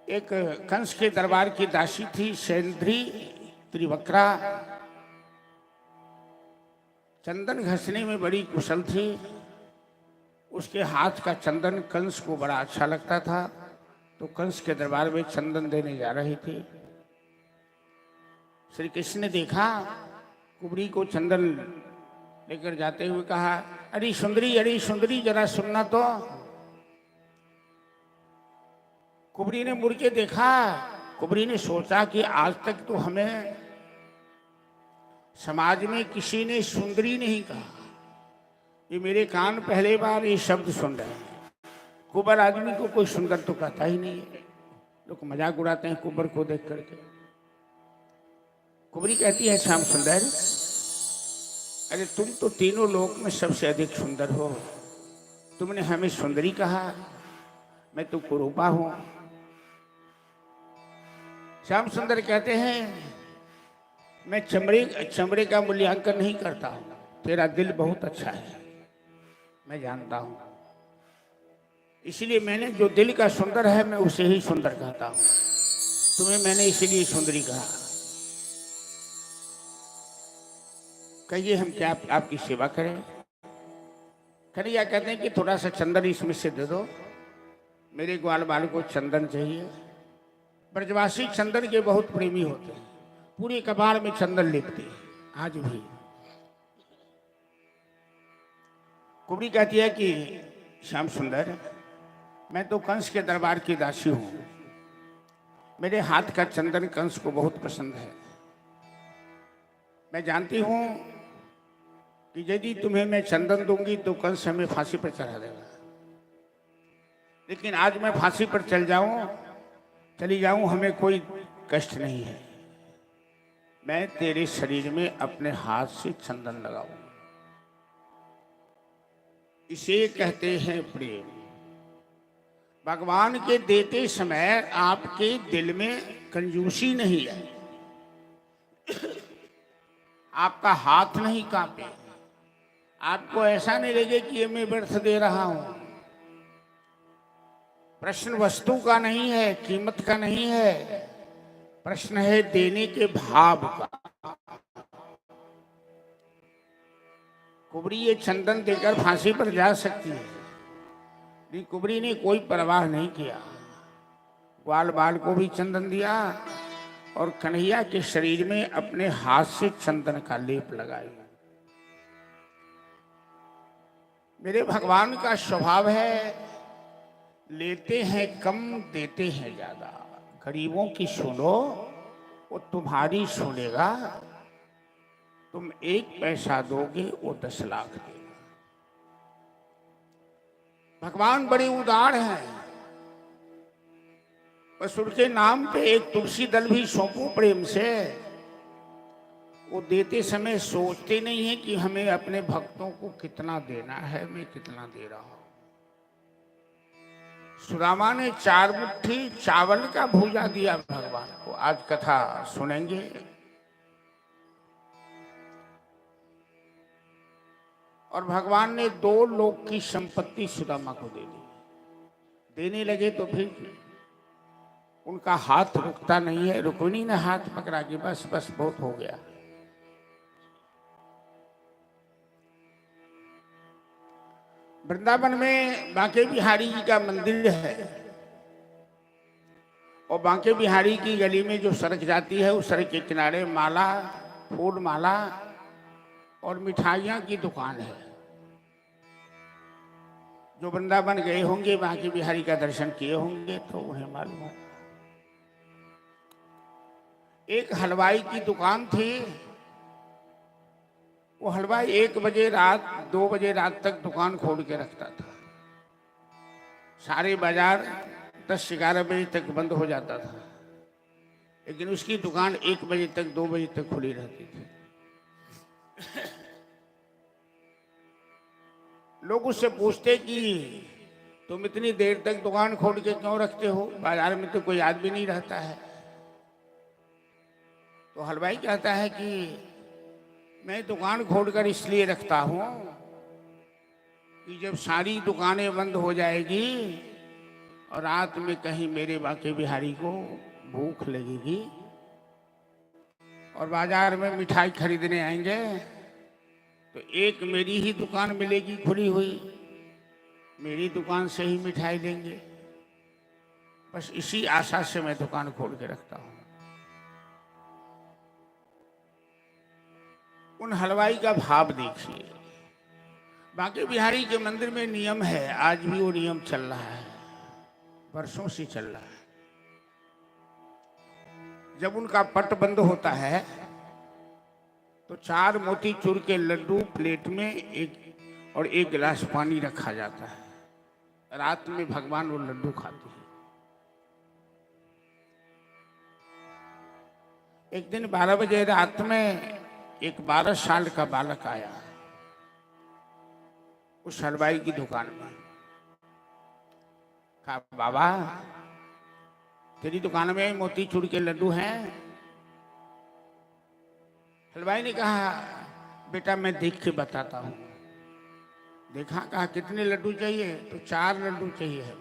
एक कंस के दरबार की दासी थी सेंद्री त्रिवक्रा, चंदन घसने में बड़ी कुशल थी। उसके हाथ का चंदन कंस को बड़ा अच्छा लगता था, तो कंस के दरबार में चंदन देने जा रही थी। श्री कृष्ण ने देखा कुबरी को चंदन लेकर जाते हुए, कहा अरे सुंदरी जरा सुनना तो। कुबरी ने मुड़ के देखा। कुबरी ने सोचा कि आज तक तो हमें समाज में किसी ने सुंदरी नहीं कहा, ये मेरे कान पहले बार ये शब्द सुन रहे हैं। कुबर आदमी को कोई सुंदर तो कहता ही नहीं है, लोग मजाक उड़ाते हैं कुबर को देख करके। कुबरी कहती है श्याम सुंदर, अरे तुम तो तीनों लोक में सबसे अधिक सुंदर हो, तुमने हमें सुंदरी कहा, मैं तो कुरूपा हूं। श्याम सुंदर कहते हैं मैं चमड़े का मूल्यांकन नहीं करता हूं, तेरा दिल बहुत अच्छा है, मैं जानता हूं, इसलिए मैंने जो दिल का सुंदर है मैं उसे ही सुंदर कहता हूं। तुम्हें मैंने इसीलिए सुंदरी कहा। कहिए हम क्या आपकी सेवा करें? कन्हैया कहते हैं कि थोड़ा सा चंदन इसमें से दे दो, मेरे ग्वाल बाल को चंदन चाहिए। ब्रजवासी चंदन के बहुत प्रेमी होते हैं, पूरे कपार में चंदन लेपते हैं आज भी। कुबरी कहती है कि श्याम सुंदर, मैं तो कंस के दरबार की दासी हूं, मेरे हाथ का चंदन कंस को बहुत पसंद है। मैं जानती हूं कि यदि तुम्हें मैं चंदन दूंगी तो कंस हमें फांसी पर चढ़ा देगा, लेकिन आज मैं फांसी पर चली जाऊं हमें कोई कष्ट नहीं है। मैं तेरे शरीर में अपने हाथ से चंदन लगाऊं, इसे कहते हैं प्रेम। भगवान के देते समय आपके दिल में कंजूसी नहीं है, आपका हाथ नहीं कांपे, आपको ऐसा नहीं लगे कि ये मैं व्यर्थ दे रहा हूं। प्रश्न वस्तु का नहीं है, कीमत का नहीं है, प्रश्न है देने के भाव का। कुबरी ये चंदन देकर फांसी पर जा सकती है, लेकिन कुबरी ने कोई परवाह नहीं किया। ग्वाल बाल को भी चंदन दिया और कन्हैया के शरीर में अपने हाथ से चंदन का लेप लगाया। मेरे भगवान का स्वभाव है लेते हैं कम देते हैं ज्यादा। गरीबों की सुनो वो तुम्हारी सुनेगा, तुम 1 पैसा दोगे वो 10 लाख देगा। भगवान बड़े उदार हैं, बस उनके नाम पे एक तुलसी दल भी सौंपो प्रेम से। वो देते समय सोचते नहीं है कि हमें अपने भक्तों को कितना देना है, मैं कितना दे रहा हूं। सुदामा ने 4 मुट्ठी चावल का भूजा दिया भगवान को, आज कथा सुनेंगे। और भगवान ने 2 लोक की संपत्ति सुदामा को दे दी। देने लगे तो फिर उनका हाथ रुकता नहीं है। रुक्मिणी ने हाथ पकड़ा कि बस बस बहुत हो गया। वृंदावन में बांके बिहारी जी का मंदिर है, और बांके बिहारी की गली में जो सड़क जाती है उस सड़क के किनारे माला फूल माला और मिठाइयाँ की दुकान है। जो वृंदावन गए होंगे, बांके बिहारी का दर्शन किए होंगे तो उन्हें मालूम है। एक हलवाई की दुकान थी। वो हलवाई 1 बजे रात 2 बजे रात तक दुकान खोल के रखता था। सारे बाजार 10-11 बजे तक बंद हो जाता था, लेकिन उसकी दुकान 1 बजे तक 2 बजे तक खुली रहती थी। लोग उससे पूछते कि तुम इतनी देर तक दुकान खोल के क्यों रखते हो, बाजार में तो कोई आदमी नहीं रहता है। तो हलवाई कहता है कि मैं दुकान खोलकर इसलिए रखता हूं कि जब सारी दुकानें बंद हो जाएगी और रात में कहीं मेरे बांके बिहारी को भूख लगेगी और बाजार में मिठाई खरीदने आएंगे तो एक मेरी ही दुकान मिलेगी खुली हुई, मेरी दुकान से ही मिठाई लेंगे। बस इसी आशा से मैं दुकान खोल के रखता हूं। उन हलवाई का भाव देखिए। बांके बिहारी के मंदिर में नियम है, आज भी वो नियम चल रहा है, वर्षों से चल रहा है। जब उनका पट बंद होता है तो 4 मोतीचूर के लड्डू प्लेट में और 1 गिलास पानी रखा जाता है। रात में भगवान वो लड्डू खाते हैं। एक दिन 12 बजे रात में एक 12 साल का बालक आया उस हलवाई की दुकान में। कहा, बाबा तेरी दुकान में मोतीचूर के लड्डू हैं? हलवाई ने कहा, बेटा मैं देख के बताता हूं। देखा, कहा कितने लड्डू चाहिए? तो 4 लड्डू चाहिए है।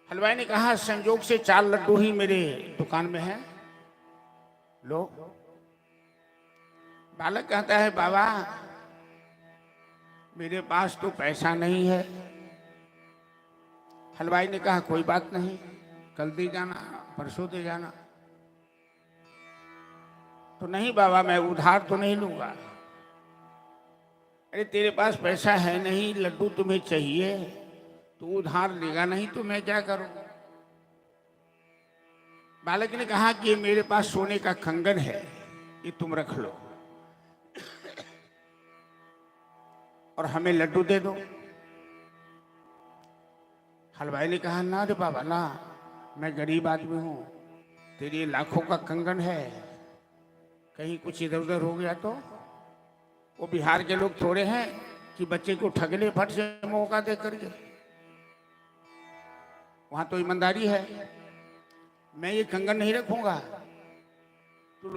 हलवाई ने कहा, संजोग से 4 लड्डू ही मेरे दुकान में है, लो। बालक कहता है, बाबा मेरे पास तो पैसा नहीं है। हलवाई ने कहा, कोई बात नहीं, कल दे जाना, परसों दे जाना। तो नहीं बाबा, मैं उधार तो नहीं लूंगा। अरे तेरे पास पैसा है नहीं, लड्डू तुम्हें चाहिए, तो उधार लेगा नहीं तो मैं क्या करूं? बालक ने कहा कि मेरे पास सोने का कंगन है, ये तुम रख लो और हमें लड्डू दे दो। हलवाई ने कहा, ना रे बाबा ना, मैं गरीब आदमी हूं, तेरे लाखों का कंगन है, कहीं कुछ इधर उधर हो गया तो? वो बिहार के लोग थोड़े हैं कि बच्चे को ठग ले फट से मौका दे करके। वहां तो ईमानदारी है। मैं ये कंगन नहीं रखूंगा, तो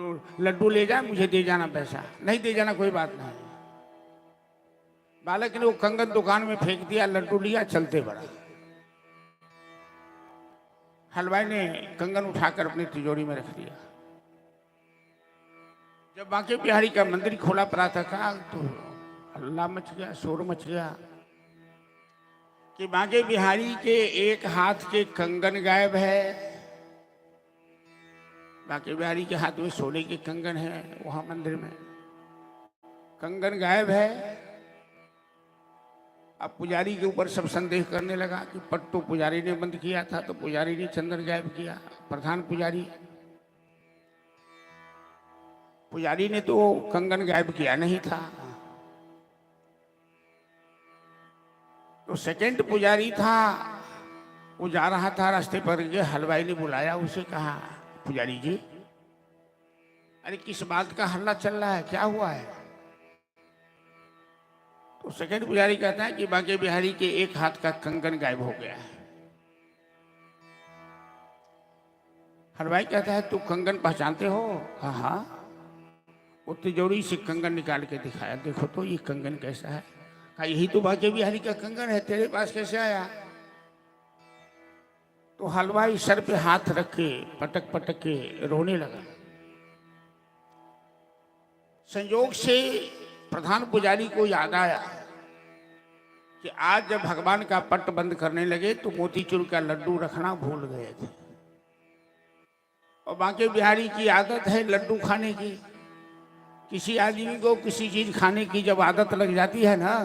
लड्डू ले जा, मुझे दे जाना पैसा, नहीं दे जाना कोई बात नहीं। बालक ने वो कंगन दुकान में फेंक दिया, लड्डू लिया, चलते बढ़ा। हलवाई ने कंगन उठाकर अपनी तिजोरी में रख दिया। जब बांके बिहारी का मंदिर खोला पड़ा था तो हल्ला मच गया, शोर मच गया कि बांके बिहारी के एक हाथ के कंगन गायब है। बांके बिहारी के हाथ में सोने के कंगन है, वहां मंदिर में कंगन गायब है। अब पुजारी के ऊपर सब संदेह करने लगा कि पट तो पुजारी ने बंद किया था, तो पुजारी ने चंदन गायब किया। प्रधान पुजारी ने तो कंगन गायब किया नहीं था। तो सेकंड पुजारी था, वो जा रहा था, रास्ते पर के हलवाई ने बुलाया उसे, कहा, पुजारी जी अरे किस बात का हल्ला चल रहा है, क्या हुआ है? तो सेकंड पुजारी कहता है कि बांके बिहारी के एक हाथ का कंगन गायब हो गया है। हलवाई कहता है, तू कंगन पहचानते हो? हाँ हाँ। वो तिजोरी से कंगन निकाल के दिखाया, देखो तो ये कंगन कैसा है। कहा, यही तो बांके बिहारी का कंगन है, तेरे पास कैसे आया? तो हलवाई सर पे हाथ रख के पटक पटक के रोने लगा। संयोग से प्रधान पुजारी को याद आया कि आज जब भगवान का पट बंद करने लगे तो मोतीचूर का लड्डू रखना भूल गए थे। और बांके बिहारी की आदत है लड्डू खाने की। किसी आदमी को किसी चीज खाने की जब आदत लग जाती है ना,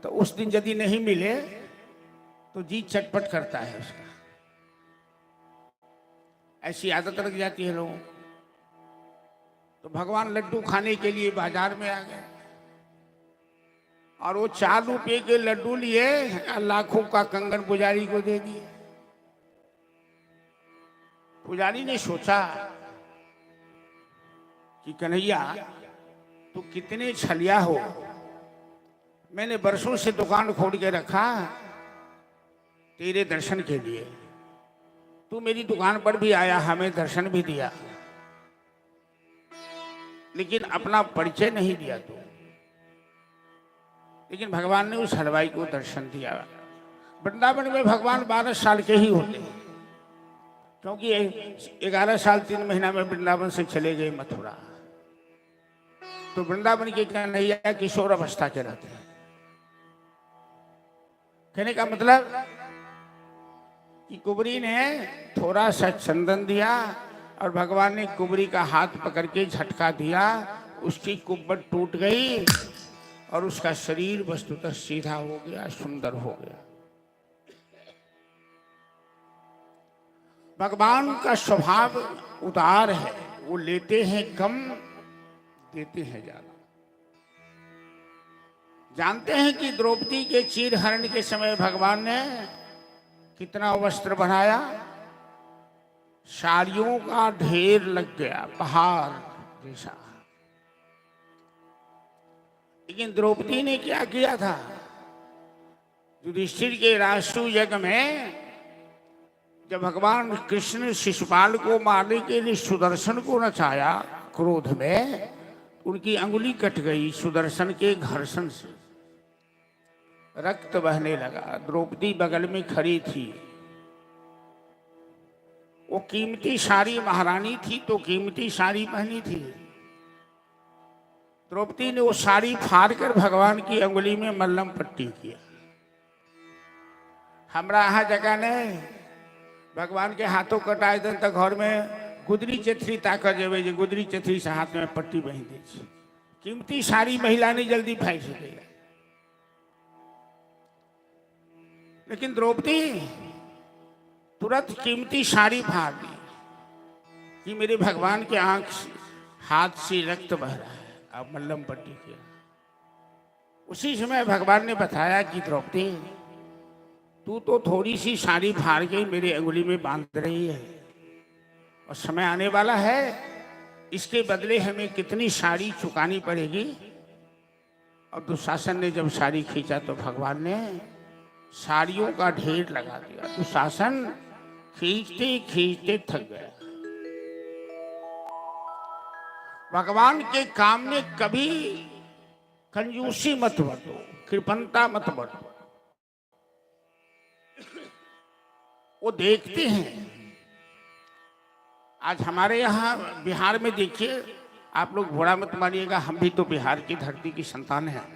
तो उस दिन यदि नहीं मिले तो जी चटपट करता है उसका। ऐसी आदत लग जाती है लोगों को। तो भगवान लड्डू खाने के लिए बाजार में आ गए और वो 4 रुपए के लड्डू लिए और लाखों का कंगन पुजारी को दे दिए। पुजारी ने सोचा कि कन्हैया तू कितने छलिया हो, मैंने बरसों से दुकान खोल के रखा तेरे दर्शन के लिए, तू मेरी दुकान पर भी आया, हमें दर्शन भी दिया, लेकिन अपना परिचय नहीं दिया तू। लेकिन भगवान ने उस हलवाई को दर्शन दिया। वृंदावन में भगवान 12 साल के ही होते हैं, क्योंकि 11 साल 3 महीना में वृंदावन से चले गए मथुरा। तो वृंदावन के कन्हैया किशोर अवस्था के रहते हैं। कहने का मतलब कि कुबरी ने थोड़ा सा चंदन दिया और भगवान ने कुबरी का हाथ पकड़ के झटका दिया, उसकी कुब्बट टूट गई और उसका शरीर वस्तुतः सीधा हो गया, सुंदर हो गया। भगवान का स्वभाव उदार है, वो लेते हैं कम, देते हैं ज्यादा। जानते हैं कि द्रौपदी के चीर हरण के समय भगवान ने कितना वस्त्र बनाया? साड़ियों का ढेर लग गया, पहाड़ जैसा। लेकिन द्रौपदी ने क्या किया था? युधिष्ठिर के राष्ट्र यज्ञ में जब भगवान कृष्ण ने शिशुपाल को मारने के लिए सुदर्शन को नचाया, क्रोध में उनकी अंगुली कट गई सुदर्शन के घर्षण से, रक्त बहने लगा। द्रौपदी बगल में खड़ी थी, वो कीमती साड़ी महारानी थी तो कीमती साड़ी पहनी थी। द्रौपदी ने वो साड़ी फाड़ कर भगवान की अंगुली में मल्लम पट्टी किया। हमरा यहाँ जगह नहीं, भगवान के हाथों कटाए दिन तक घर में गुदरी चथरी ताकत जेबे, जे गुदरी चथरी से हाथ में पट्टी बही दे। कीमती साड़ी महिला ने जल्दी फाई सके, लेकिन द्रौपदी तुरंत कीमती साड़ी फाड़ दी कि मेरे भगवान के आंख हाथ से रक्त बह रहा है, अब मल्लम पट्टी किया। उसी समय भगवान ने बताया कि द्रौपदी तू तो थोड़ी सी साड़ी फाड़ के मेरे अंगुली में बांध रही है, और समय आने वाला है इसके बदले हमें कितनी साड़ी चुकानी पड़ेगी। और दुशासन ने जब साड़ी खींचा तो भगवान ने साड़ियों का ढेर लगा दिया। दुशासन खींचते खींचते थक गया। भगवान के काम में कभी कंजूसी मत बरतो, कृपणता मत बरतो। वो देखते हैं। आज हमारे यहाँ बिहार में देखिए, आप लोग बुरा मत मानिएगा, हम भी तो बिहार की धरती की संतान हैं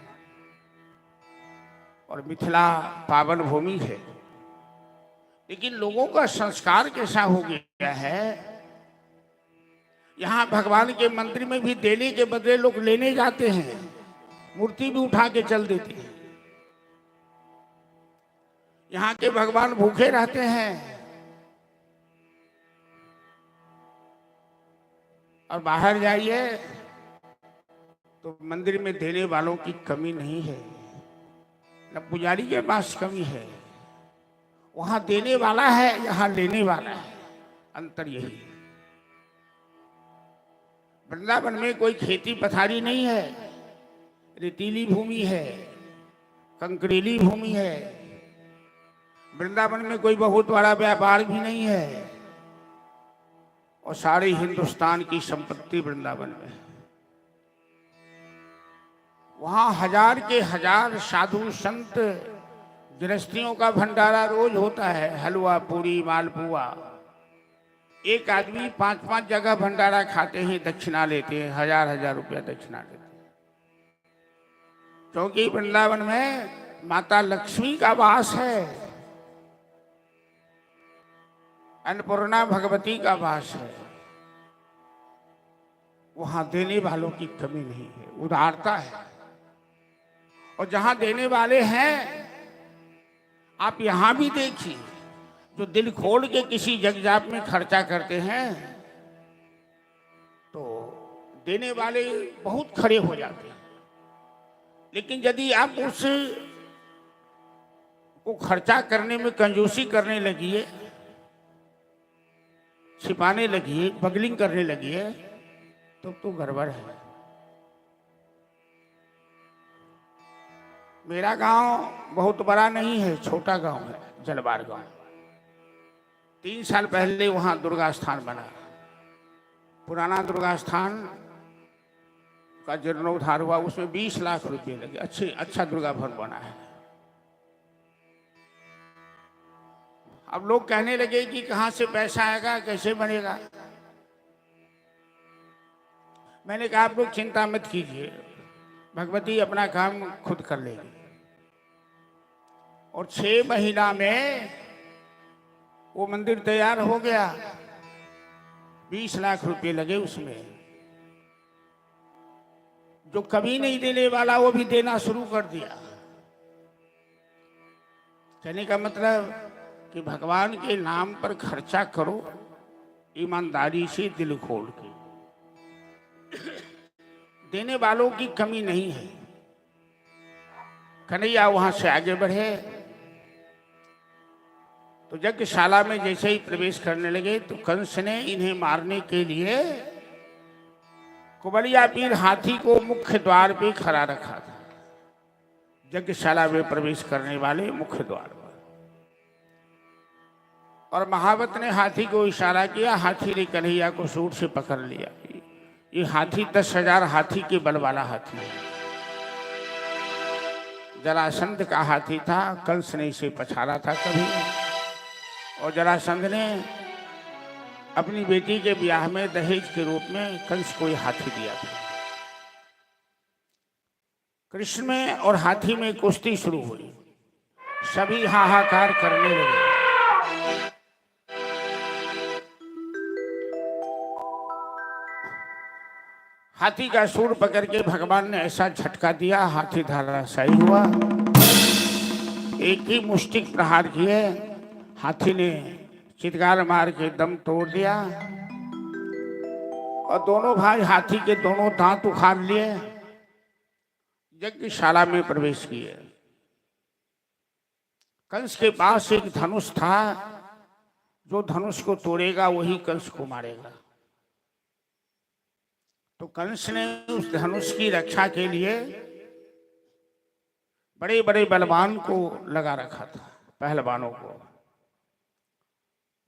और मिथिला पावन भूमि है। लेकिन लोगों का संस्कार कैसा हो गया है, यहाँ भगवान के मंदिर में भी देने के बदले लोग लेने जाते हैं, मूर्ति भी उठा के चल देते हैं। यहाँ के भगवान भूखे रहते हैं और बाहर जाइए तो मंदिर में देने वालों की कमी नहीं है, न पुजारी के पास कमी है। वहां देने वाला है, यहाँ लेने वाला है, अंतर यही। वृंदावन में कोई खेती पथारी नहीं है, रेतीली भूमि है, कंकरीली भूमि है। वृंदावन में कोई बहुत बड़ा व्यापार भी नहीं है, और सारे हिंदुस्तान की संपत्ति वृंदावन में है। वहां 1000 के 1000 साधु संत गृहस्थियों का भंडारा रोज होता है, हलवा पूरी मालपुआ। एक आदमी 5-5 जगह भंडारा खाते हैं, दक्षिणा लेते हैं, 1000-1000 रुपया दक्षिणा लेते हैं। क्योंकि वृंदावन में माता लक्ष्मी का वास है, अन्नपूर्णा भगवती का वास है। वहां देने वालों की कमी नहीं है, उदारता है। और जहां देने वाले हैं, आप यहां भी देखिए, जो दिल खोल के किसी जगजाप में खर्चा करते हैं तो देने वाले बहुत खड़े हो जाते हैं। लेकिन यदि आप उस को खर्चा करने में कंजूसी करने लगिए, छिपाने लगिए, बगलिंग करने लगिए, तो गड़बड़ है। मेरा गांव बहुत बड़ा नहीं है, छोटा गांव है, जलवार गांव। 3 साल पहले वहां दुर्गा स्थान बना। पुराना दुर्गा स्थान का जीर्णोद्धार हुआ, उसमें 20 लाख रुपए लगे। अच्छा दुर्गा भवन बना है। अब लोग कहने लगे कि कहां से पैसा आएगा, कैसे बनेगा। मैंने कहा आप लोग चिंता मत कीजिए, भगवती अपना काम खुद कर लेगी। और 6 महीना में वो मंदिर तैयार हो गया। 20 लाख रुपए लगे उसमें। जो कभी नहीं देने वाला वो भी देना शुरू कर दिया। कहने का मतलब कि भगवान के नाम पर खर्चा करो, ईमानदारी से, दिल खोल के। देने वालों की कमी नहीं है। कन्हैया वहां से आगे बढ़े तो यज्ञशाला में जैसे ही प्रवेश करने लगे तो कंस ने इन्हें मारने के लिए कुबलिया पीर हाथी को मुख्य द्वार पे खड़ा रखा था। यज्ञशाला में प्रवेश करने वाले मुख्य द्वार पर। और महावत ने हाथी को इशारा किया। हाथी ने कन्हैया को सूट से पकड़ लिया। ये हाथी 10,000 हाथी के बल वाला हाथी है। जरासंध का हाथी था। कंस ने इसे पछाड़ा था कभी। और जरासंध ने अपनी बेटी के ब्याह में दहेज के रूप में कंस को ये हाथी दिया था। कृष्ण में और हाथी में कुश्ती शुरू हुई। सभी हाहाकार करने लगे। हाथी का सूर पकड़ के भगवान ने ऐसा झटका दिया, हाथी धराशायी हुआ। एक ही मुष्टिक प्रहार किए, हाथी ने चित्कार मार के दम तोड़ दिया। और दोनों भाई हाथी के दोनों दांत उखाड़ लिए, यज्ञशाला में प्रवेश किए। कंस के पास एक धनुष था। जो धनुष को तोड़ेगा वही कंस को मारेगा। तो कंस ने उस धनुष की रक्षा के लिए बड़े बड़े बलवान को लगा रखा था, पहलवानों को।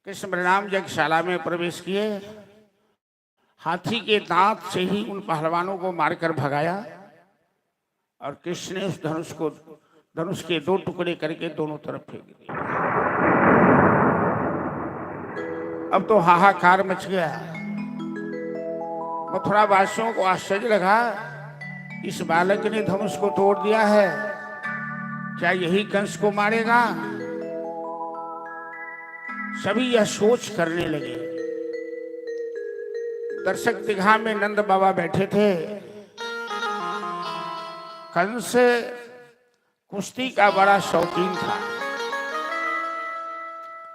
कृष्ण बलराम यज्ञशाला में प्रवेश किए। हाथी के दांत से ही उन पहलवानों को मारकर भगाया। और कृष्ण ने उस धनुष के 2 टुकड़े करके दोनों तरफ फेंक दिए। अब तो हाहाकार मच गया। मथुरा वासियों को आश्चर्य लगा, इस बालक ने धनुष को तोड़ दिया है, क्या यही कंस को मारेगा। सभी यह सोच करने लगे। दर्शक दीघा में नंद बाबा बैठे थे। कंस कुश्ती का बड़ा शौकीन था।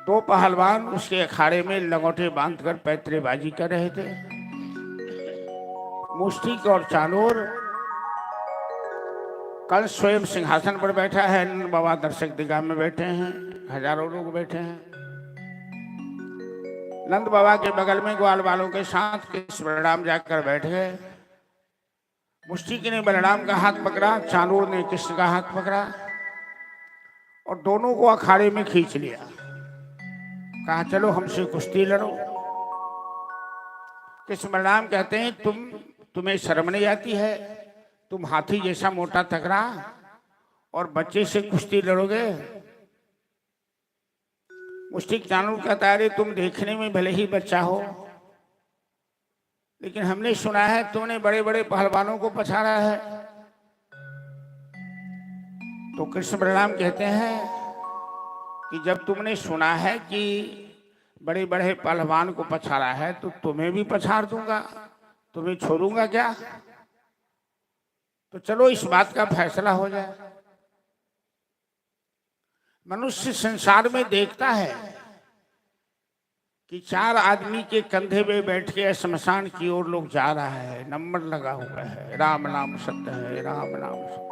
2 पहलवान उसके अखाड़े में लंगोटे बांधकर पैतरेबाजी कर रहे थे। मुष्टिक और चानूर। कंस स्वयं सिंहासन पर बैठा है। नंद बाबा दर्शक दीघा में बैठे हैं। हजारों लोग बैठे हैं। नंद बाबा के बगल में ग्वाल वालों के साथ कृष्ण बलराम जाकर बैठ गए। मुष्टिक ने बलराम का हाथ पकड़ा, चानूर ने कृष्ण का हाथ पकड़ा और दोनों को अखाड़े में खींच लिया। कहा चलो हमसे कुश्ती लड़ो। कृष्ण बलराम कहते हैं तुम्हें शर्म नहीं आती है? तुम हाथी जैसा मोटा तगड़ा और बच्चे से कुश्ती लड़ोगे? मुष्टिक चानूर कहता है, अरे तुम देखने में भले ही बच्चा हो, लेकिन हमने सुना है तुमने बड़े बड़े पहलवानों को पछाड़ा है। तो कृष्ण बलराम कहते हैं कि जब तुमने सुना है कि बड़े बड़े पहलवान को पछाड़ा है तो तुम्हें भी पछाड़ दूंगा। तुम्हें छोड़ूंगा क्या? तो चलो इस बात का फैसला हो जाए। मनुष्य संसार में देखता है कि 4 आदमी के कंधे पे बैठ के श्मशान की ओर लोग जा रहा है, नंबर लगा हुआ है, राम नाम सत्य है, राम नाम सत्य।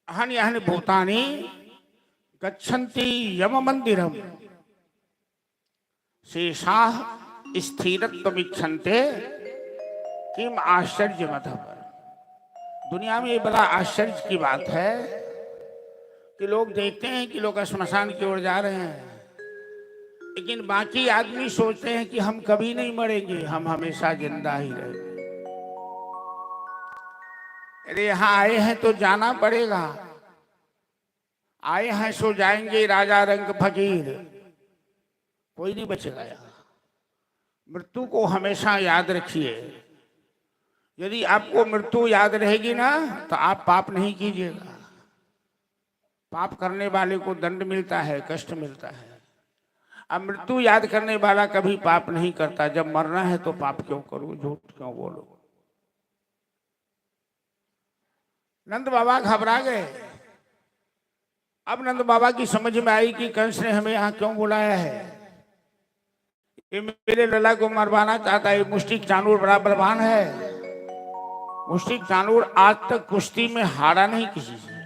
अहनि अहनि भूतानि गच्छन्ति यम मंदिरम शेषाः स्थिरत्वमिच्छन्ते किम आश्चर्य मतः। दुनिया में ये बड़ा आश्चर्य की बात है कि लोग देखते हैं कि लोग श्मशान की ओर जा रहे हैं, लेकिन बाकी आदमी सोचते हैं कि हम कभी नहीं मरेंगे, हम हमेशा जिंदा ही रहेंगे। अरे यहाँ आए हैं तो जाना पड़ेगा, आए हैं सो जाएंगे राजा रंग फकीर, कोई नहीं बचेगा यहाँ। मृत्यु को हमेशा याद रखिए। यदि आपको मृत्यु याद रहेगी ना तो आप पाप नहीं कीजिएगा। पाप करने वाले को दंड मिलता है, कष्ट मिलता है। अब मृत्यु याद करने वाला कभी पाप नहीं करता। जब मरना है तो पाप क्यों करूं, झूठ क्यों बोलूं। नंद बाबा घबरा गए। अब नंद बाबा की समझ में आई कि कंस ने हमें यहाँ क्यों बुलाया है। ये मेरे लला को मरवाना चाहता है। मुष्टिक चानूर बड़ा बलवान है। मुष्टिक चानूर आज तक कुश्ती में हारा नहीं किसी से,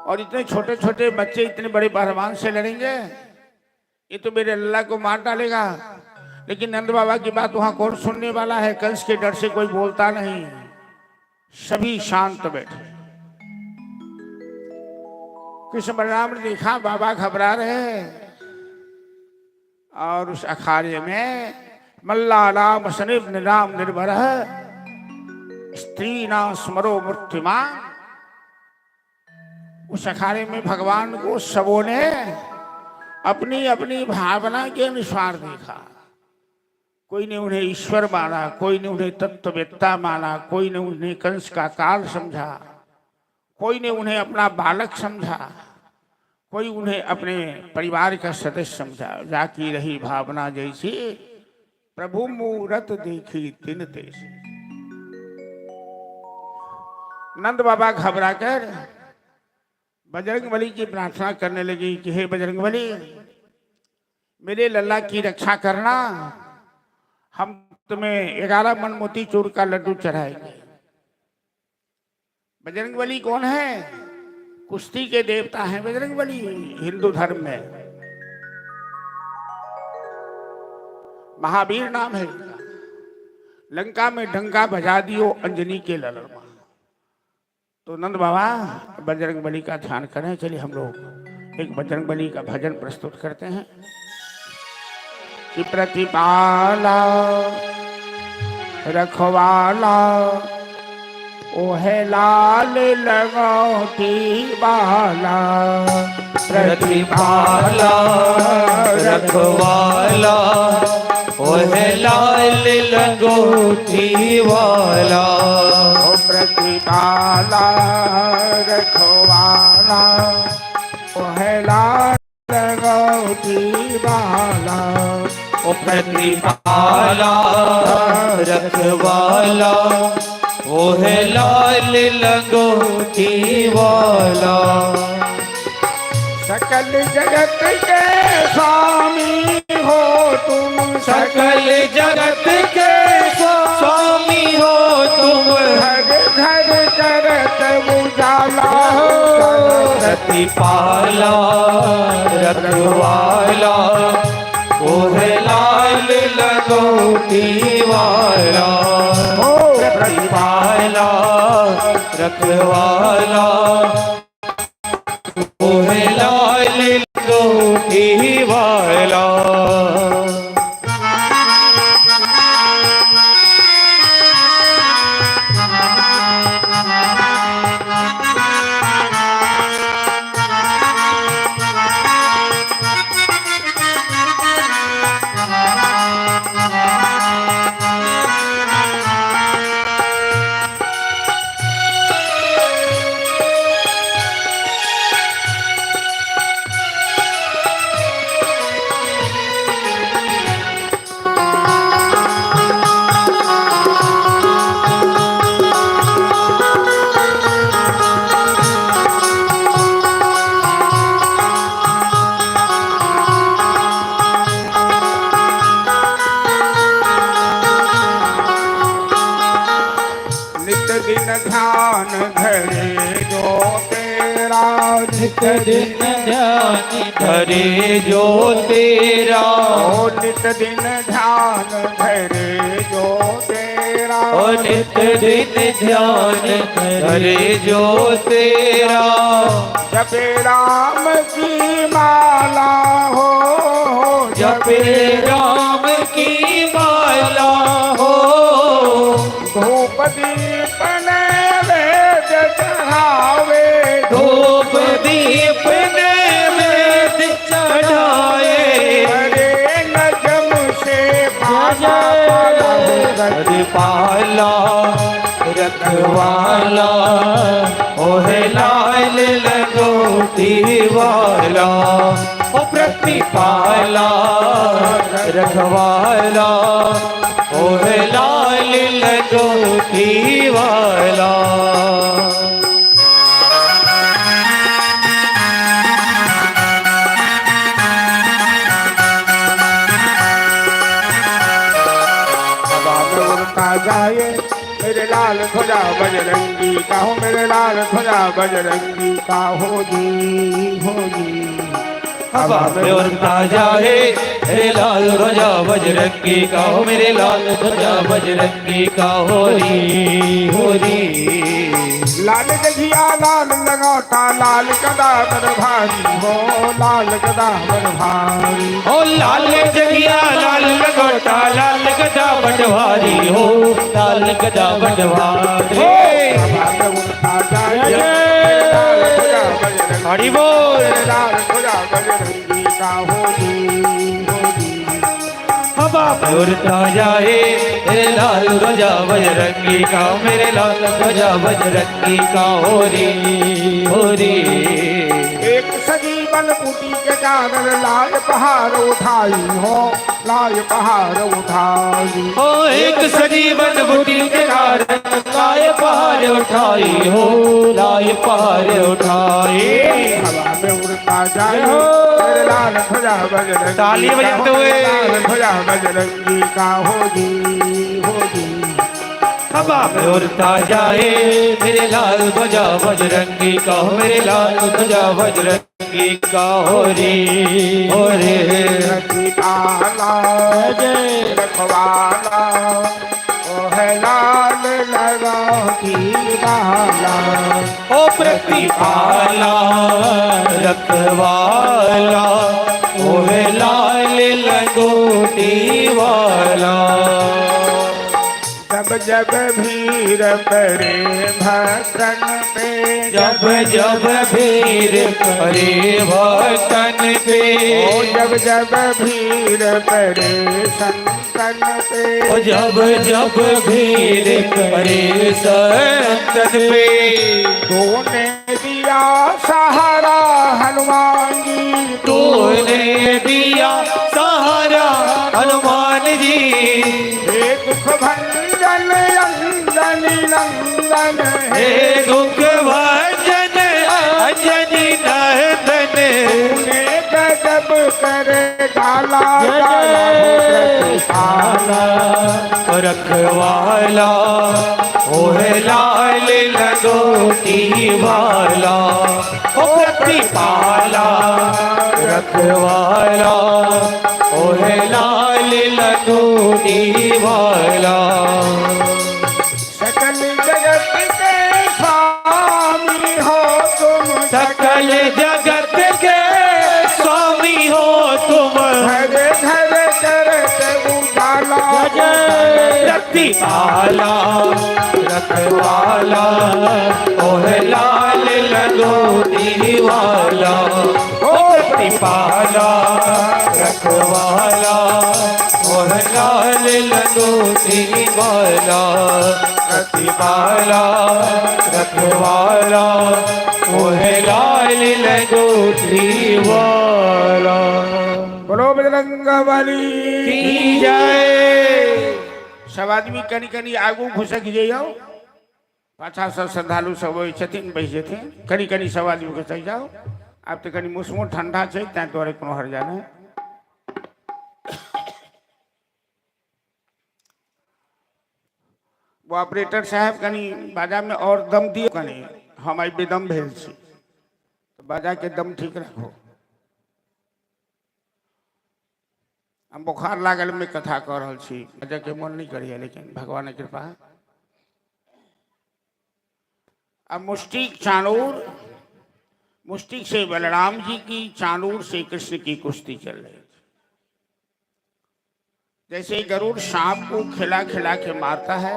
और इतने छोटे छोटे बच्चे इतने बड़े पहलवान से लड़ेंगे, ये तो मेरे लल्ला को मार डालेगा। लेकिन नंद बाबा की बात वहां कौन सुनने वाला है। कंस के डर से कोई बोलता नहीं, सभी शांत बैठे। कृष्ण बलराम ने देखा बाबा घबरा रहे हैं, और उस अखाड़े में मल्ला राम सनिव निराम निर्भर स्त्री ना स्मरो मृत्युमान। उस अखाड़े में भगवान को सबों ने अपनी अपनी भावना के अनुसार देखा। कोई ने उन्हें ईश्वर माना, कोई ने उन्हें तत्ववेत्ता माना, कोई ने उन्हें कंस का काल समझा, कोई ने उन्हें अपना बालक समझा, कोई उन्हें अपने परिवार का सदस्य समझा। जाकी रही भावना जैसी प्रभु मूरत देखी तिन तैसी। नंद बाबा घबरा कर बजरंगबली की प्रार्थना करने लगी कि हे बजरंगबली, मेरे लल्ला की रक्षा करना। हम तुम्हें 11 मन मोतीचूर का लड्डू चढ़ाएंगे। बजरंगबली कौन है? कुश्ती के देवता हैं बजरंगबली हिंदू धर्म में। महावीर नाम है इनका। लंका में डंका बजा दियो अंजनी के ललनमा। तो नंद बाबा बजरंगबली का ध्यान करें। चलिए हम लोग एक बजरंगबली का भजन प्रस्तुत करते हैं कि प्रतिपाला रखवाला ओहे लाल लगौटी वाला। प्रतिपाला रखवाला ओहे लाल लगोटी वाला। प्रतिपाला रखवाला ओहे लाल लगौटी वाला। ओ प्रतिपाला रखवाला ओहे लाल लगोटी वाला। सकल जगत के स्वामी हो तुम, सकल जगत के स्वामी हो तुम। घर घर करत उजाला हो। प्रतिपाला रखवाला ओहे लाल लगोटी वाला। प्रतिपाला रखवाला ओहे लाल लगोटी वाला। दिन ध्यान धरे जो तेरा, नित दिन ध्यान धरे जो तेरा, ओ नित दिन ध्यान धरे जो तेरा, ओ नित दिन ध्यान धरे जो तेरा, जपे राम की माला हो, जपे राम की माला हो, धूप दीप नैवेद्य चढ़ावे, धूप दीप नैवेद्य चढ़ाए, हरे नजम से पाला हरि पाला रखवाला, ओहे लाल लंगोटी वाला, ओ प्रतिपाला रखवाला, ओहे लाल लंगोटी वाला। जाए मेरे लाल ध्वजा बजरंगी का हो, मेरे लाल ध्वजा बजरंगी का हो जी, हो जी। हवा में उड़ता जाए मेरे लाल ध्वजा बजरंगी का हो, मेरे लाल ध्वजा बजरंगी का हो री, हो री। लाल गजिया लाल लगौटा लाल गदा बर भारी हो, लाल गदा बर भारी, ओ लाल जगिया लाल लगोटा लाल गदा बटवारी हो, लाल गदा बटवारी। हवा में उड़ता जाए मेरे लाल ध्वजा बजरंगी, हरि बोल मेरे लाल ध्वजा बजरंगी का हो जी, हो जी। हवा में उड़ता जाए मेरे लाल ध्वजा बजरंगी का, मेरे लाल ध्वजा बजरंगी का हो री, हो री। एक सजीवन कुटी के चादर लाल पहाड़ उठाई हो, लाल पहाड़ उठाई, ओ एक सजीवन बूटी के कारण लाए पहाड़ उठाई हो, लाए पहाड़ उठाई। हवा में उड़ता जाए मेरे लाल ध्वजा बजरंगी, ताली बजाते हुए। लाल ध्वजा बजरंगी का हो जी, हो जी। हवा में उड़ता जाए मेरे लाल ध्वजा बजरंगी का हो, मेरे लाल ध्वजा बजरंगी का हो रे, हो रे। रखवाला जय रखवाला, ओ है लाल लगौटी वाला, ओ प्रतिपाला रखवाला, ओ है लाल लंगोटी वाला। जब जब भीड़ पड़े भक्तन पे, जब जब भीड़ पड़े भक्तन पे, ओ जब जब भीड़ पड़े संतन पे, ओ जब जब भीड़ पड़े संतन पे, तूने दिया सहारा हनुमान जी, तूने दिया सहारा हनुमान जी। हे दुख भंजन अंजन नंदन, हे दुख भंजन अंजनी नंदन, तूने गजब कर डाला आला रखवाला, ओहे लाल लंगोटी वाला, ओ प्रतिपाला रखवाला, ओहे लाल लंगोटी वाला। सकल जगत के स्वामी हो तुम, सकल जगत के स्वामी हो तुम, घर घर करते उजाला, प्रतिपाला रखवाला, ओहे लाल लंगोटी वाला, ओ प्रतिपाला रखवाला, ओहे लाल लंगोटी वाला, प्रतिपाला रखवाला, ओहे लाल लंगोटी वाला। बोलो बजरंग बली की जय। सब आदमी कनी कनी आगू घुसक जाइयो, पाछा सब श्रद्धालु सब होइ छथिन बैस जेथिन, कनी कनी सब आदमी घुसक जाओ। आब तो कनी मौसमो ठंडा छै, तैं तोरे कोनो हर्जा नहीं। वो ऑपरेटर साहब कनी बाजा में और दम दियो कनी हम आई बेदम भेल छी तो बाजा के दम ठीक रखो। हम बुखार लागल में कथा कह रहा छी, बाजा के मन नहीं करिए, लेकिन भगवान की कृपा। अब मुष्टिक चाणूर, मुष्टिक से बलराम जी की, चाणूर से कृष्ण की कुश्ती चल रही थी। जैसे गरुड़ सांप को खिला खिला के मारता है,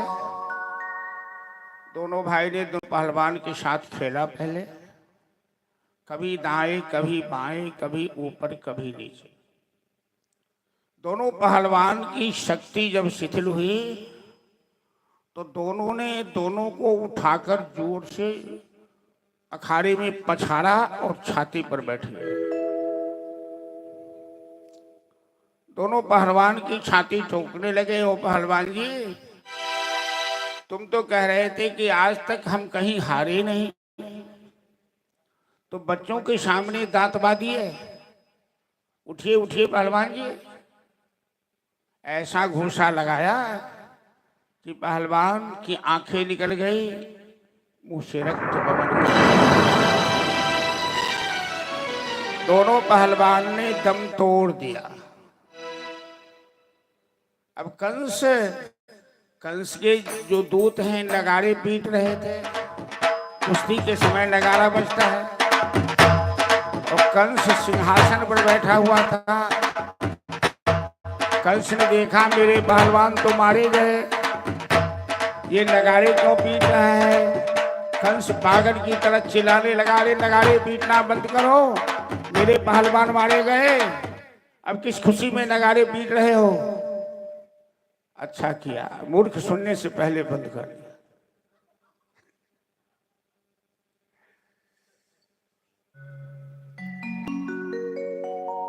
दोनों भाई ने दोनों पहलवान के साथ खेला पहले, कभी दाएं कभी बाएं, कभी ऊपर कभी नीचे। दोनों पहलवान की शक्ति जब शिथिल हुई तो दोनों ने दोनों को उठाकर जोर से अखाड़े में पछाड़ा और छाती पर बैठ गए। दोनों पहलवान की छाती ठोकने लगे। ओ पहलवान जी, तुम तो कह रहे थे कि आज तक हम कहीं हारे नहीं, तो बच्चों के सामने दांत बांधिए। उठिए उठिए पहलवान जी। ऐसा घूंसा लगाया कि पहलवान की आंखें निकल गई, मुंह से रक्त बगल गया। दोनों पहलवान ने दम तोड़ दिया। अब कंस के जो दूत हैं नगाड़े पीट रहे थे। कुश्ती के समय नगाड़ा बजता है और कंस सिंहासन पर बैठा हुआ था। कंस ने देखा मेरे पहलवान तो मारे गए, ये नगाड़े क्यों पीट रहा है। कंस पागल की तरह चिल्लाने लगा, अरे नगाड़े पीटना बंद करो, मेरे पहलवान मारे गए, अब किस खुशी में नगाड़े पीट रहे हो। अच्छा किया, मूर्ख सुनने से पहले बंद कर दिया।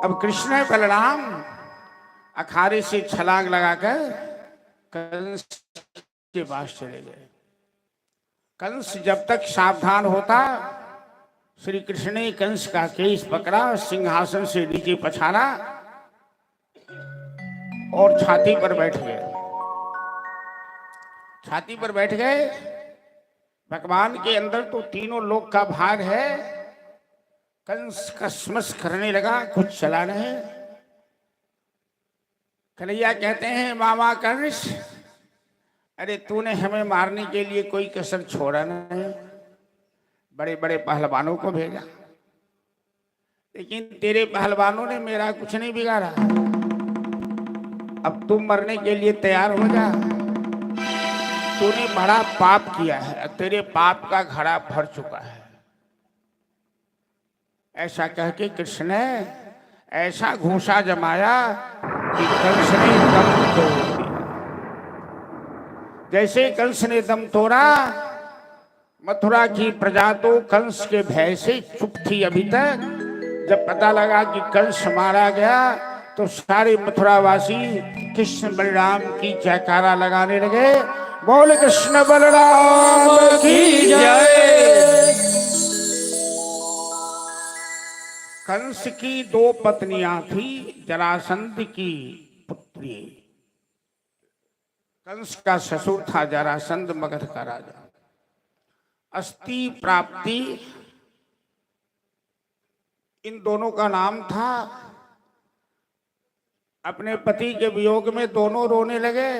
अब कृष्ण बलराम अखाड़े से छलांग लगाकर कंस के पास चले गए। कंस जब तक सावधान होता, श्री कृष्ण ने कंस का केस पकड़ा, सिंहासन से नीचे पछाड़ा और छाती पर बैठ गए। छाती पर बैठ गए। भगवान के अंदर तो तीनों लोक का भाग है। कंस कसमस करने लगा, कुछ चला नहीं। कन्हैया कहते हैं, मामा कंस, अरे तूने हमें मारने के लिए कोई कसर छोड़ा नहीं, बड़े बड़े पहलवानों को भेजा, लेकिन तेरे पहलवानों ने मेरा कुछ नहीं बिगाड़ा। अब तुम मरने के लिए तैयार हो जा। तूने बड़ा पाप किया है, तेरे पाप का घड़ा भर चुका है। ऐसा कह के कृष्ण ने ऐसा घूंसा जमाया कि कंस ने दम तोड़ दिया। जैसे कंस ने दम तोड़ा, मथुरा की प्रजा तो कंस के भय से चुप थी अभी तक। जब पता लगा कि कंस मारा गया तो सारे मथुरावासी कृष्ण बलराम की जयकारा लगाने लगे। बोल कृष्ण बलराम की जय। कंस की दो पत्नियां थी, जरासंध की पुत्री। कंस का ससुर था जरासंध, मगध का राजा। अस्ति प्राप्ति इन दोनों का नाम था। अपने पति के वियोग में दोनों रोने लगे।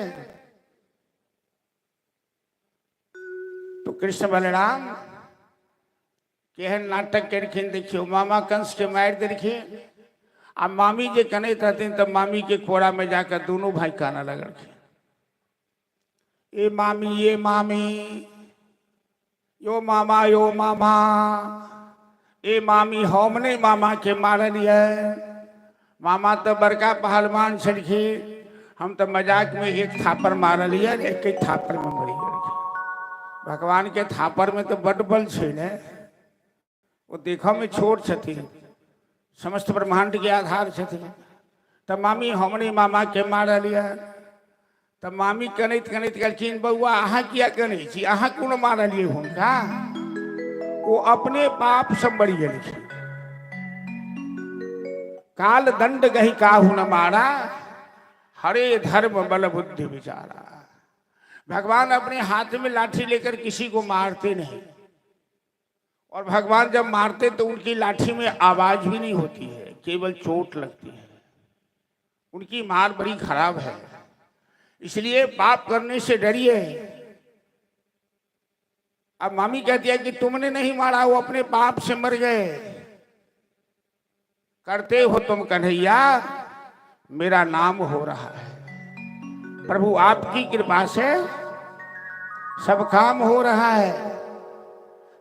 तो कृष्ण बलराम केहन नाटक करखिन देखियो। मामा कंस के मार देलखिन, आ मामी जे कनैत रहथिन तब मामी के कोड़ा में जाकर दोनों भाई काना लगलखिन, ए मामी ये मामी, यो मामा यो मामा, ए मामी हमने मामा के मारलिए। मामा तो बड़का पहलवान छलखिन, हम तो मजाक में एक थापर मारलिए, एक थापर में मरी गए। भगवान के थापर में तो बड़ बल छे ने। वो देखो में छोट छथिन, समस्त ब्रह्मांड के आधार छथिन। तब मामी हमने मामा के मारलिए। तब मामी कनैत कनैत कहलखिन, बउआ अहाँ किया कनै छी, अहाँ कोन मारलिए हुनका। वो अपने पाप से मरी गेलखिन। काल दंड गही काहू न मारा, हरे धर्म बल बुद्धि विचारा। भगवान अपने हाथ में लाठी लेकर किसी को मारते नहीं, और भगवान जब मारते तो उनकी लाठी में आवाज भी नहीं होती है, केवल चोट लगती है। उनकी मार बड़ी खराब है, इसलिए पाप करने से डरिए। अब मामी कहती है कि तुमने नहीं मारा, वो अपने पाप से मर गए। करते हो तुम कन्हैया, मेरा नाम हो रहा है। प्रभु आपकी कृपा से सब काम हो रहा है।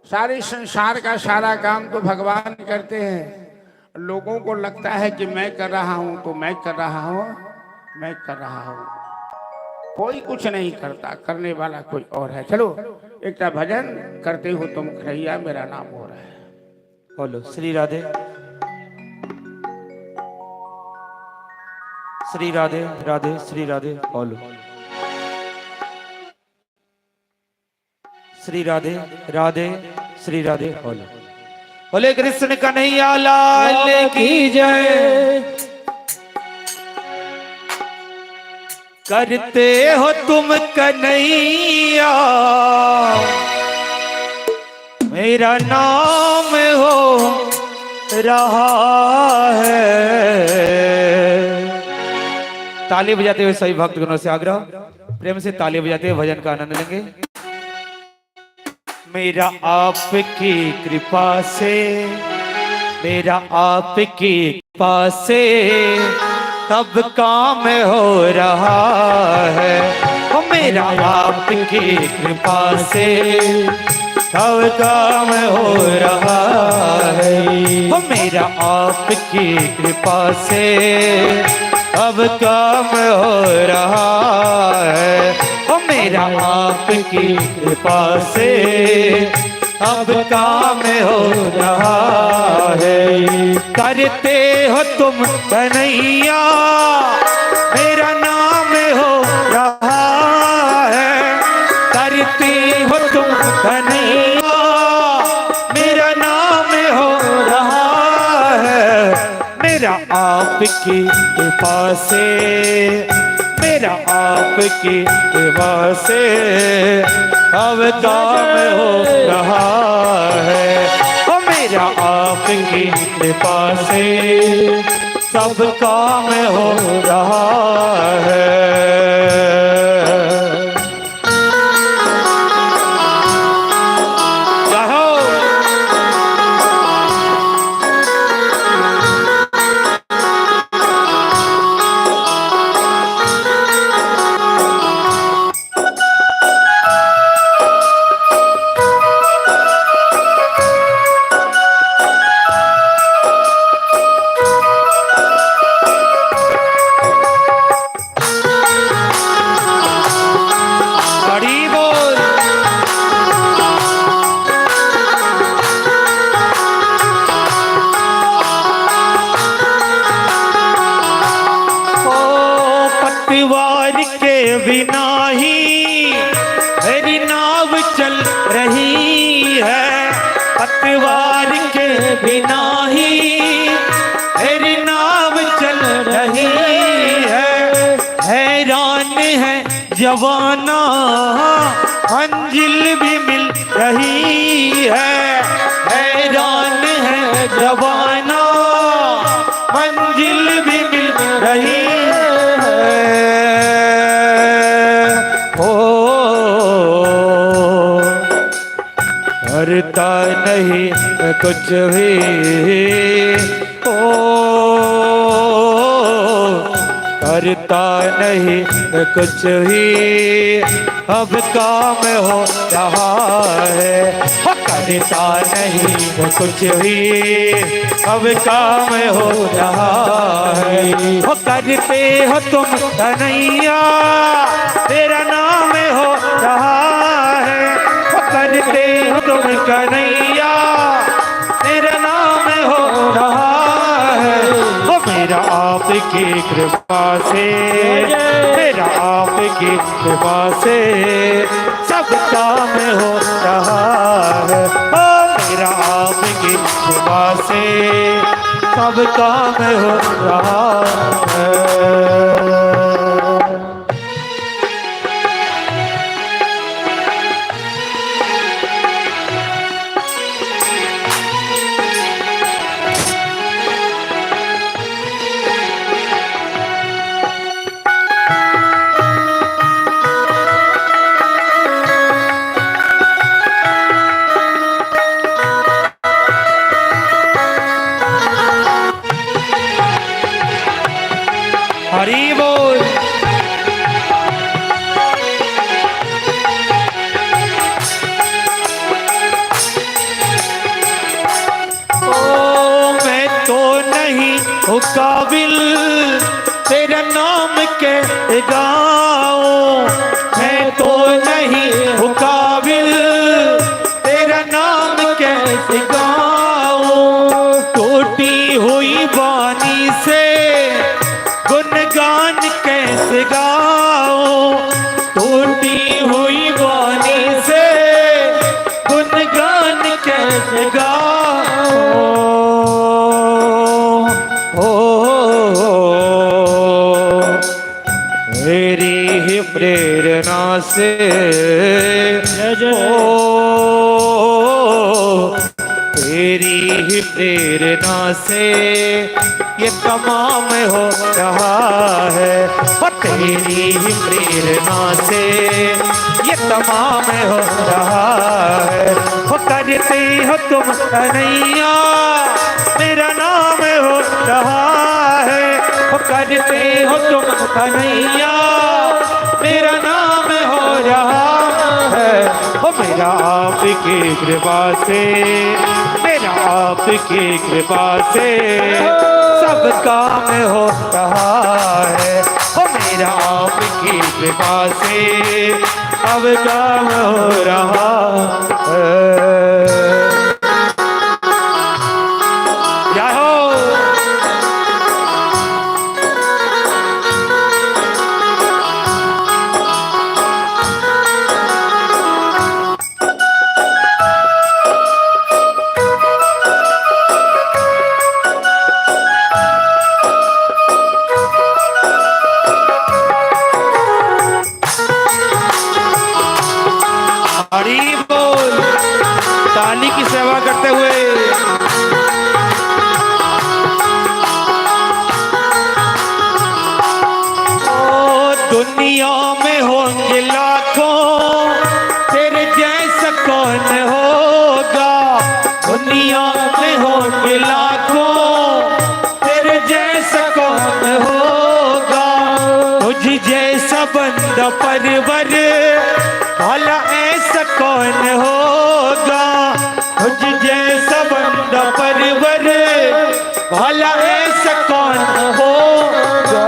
सारे संसार का सारा काम तो भगवान करते हैं। लोगों को लगता है कि मैं कर रहा हूं तो मैं कर रहा हूं, मैं कर रहा हूं। कोई कुछ नहीं करता, करने वाला कोई और है। चलो एक भजन करते हो तुम कन्हैया, मेरा नाम हो रहा है। बोलो श्री राधे, श्री राधे राधे श्री राधे। बोलो श्री राधे राधे श्री राधे। बोलो बोले कृष्ण कन्हैया लाल की जय। करते हो तुम कन्हैया, मेरा नाम हो रहा है। ताली बजाते हुए सभी भक्तगणों से आग्रह, प्रेम से ताली बजाते हुए भजन का आनंद लेंगे। मेरा आपकी कृपा से, मेरा आपकी कृपा से सब काम हो रहा है। ओ मेरा आपकी कृपा से सब काम हो रहा है। ओ मेरा आपकी कृपा से अब काम हो रहा है। ओ मेरा आपकी कृपा से अब काम हो रहा है। करते हो तुम कन्हैया, मेरा नाम हो रहा है। करते हो तुम कन्हैया, मेरा नाम हो रहा है। मेरा आपकी कृपा से, मेरा आपकी कृपा से अब काम हो रहा है। ओ मेरा आपकी कृपा से सब काम हो रहा है। बिना ही मेरी नाव चल रही है। पतवार के बिना ही मेरी नाव चल रही है। हैरान है जवाना मंजिल भी मिल रही है। हैरान है जवाना मंजिल भी मिल रही है। करता नहीं कुछ भी, करता नहीं कुछ भी अब काम हो रहा है। करता नहीं कुछ भी अब काम हो रहा है। करते हो तुम कन्हैया, तेरा नाम हो रहा है। करते हो तुम कन्हैया, तेरा नाम हो रहा है। वो मेरा आपकी कृपा से, मेरा आपकी कृपा से सब काम हो रहा है। ओ मेरा आपकी कृपा से सब काम हो रहा है। हो काबिल तेरा नाम कैसे गाऊं, मैं तो नहीं हो काबिल तेरा नाम कैसे गाऊं। टूटी हुई वाणी से गुणगान कैसे गाऊं, टूटी हुई वाणी से गुणगान कैसे गाऊं। मेरी ही प्रेरणा से तेरी ही प्रेरणा से ये तमाम हो रहा है, तेरी ही प्रेरणा से ये तमाम हो रहा है। वो करते हो तुम कन्हैया मेरा नाम हो रहा है, वो करते हो तुम कन्हैया मेरा नाम हो रहा है। वो मेरा आपकी कृपा से, मेरा आपकी कृपा से सब काम हो रहा है। वो मेरा आपकी कृपा से सब काम हो रहा है। जय हो। हरी बोल। ताली की सेवा करते हुए दुनिया में होंगे लाखों तेरे जैसा कौन होगा, दुनिया में होंगे लाखों तेरे जैसा कौन होगा। तुझ जैसा बंदा परवर भला ऐसा कौन होगा, तुझ जैसा बंदा परवर भला ऐसा कौन होगा।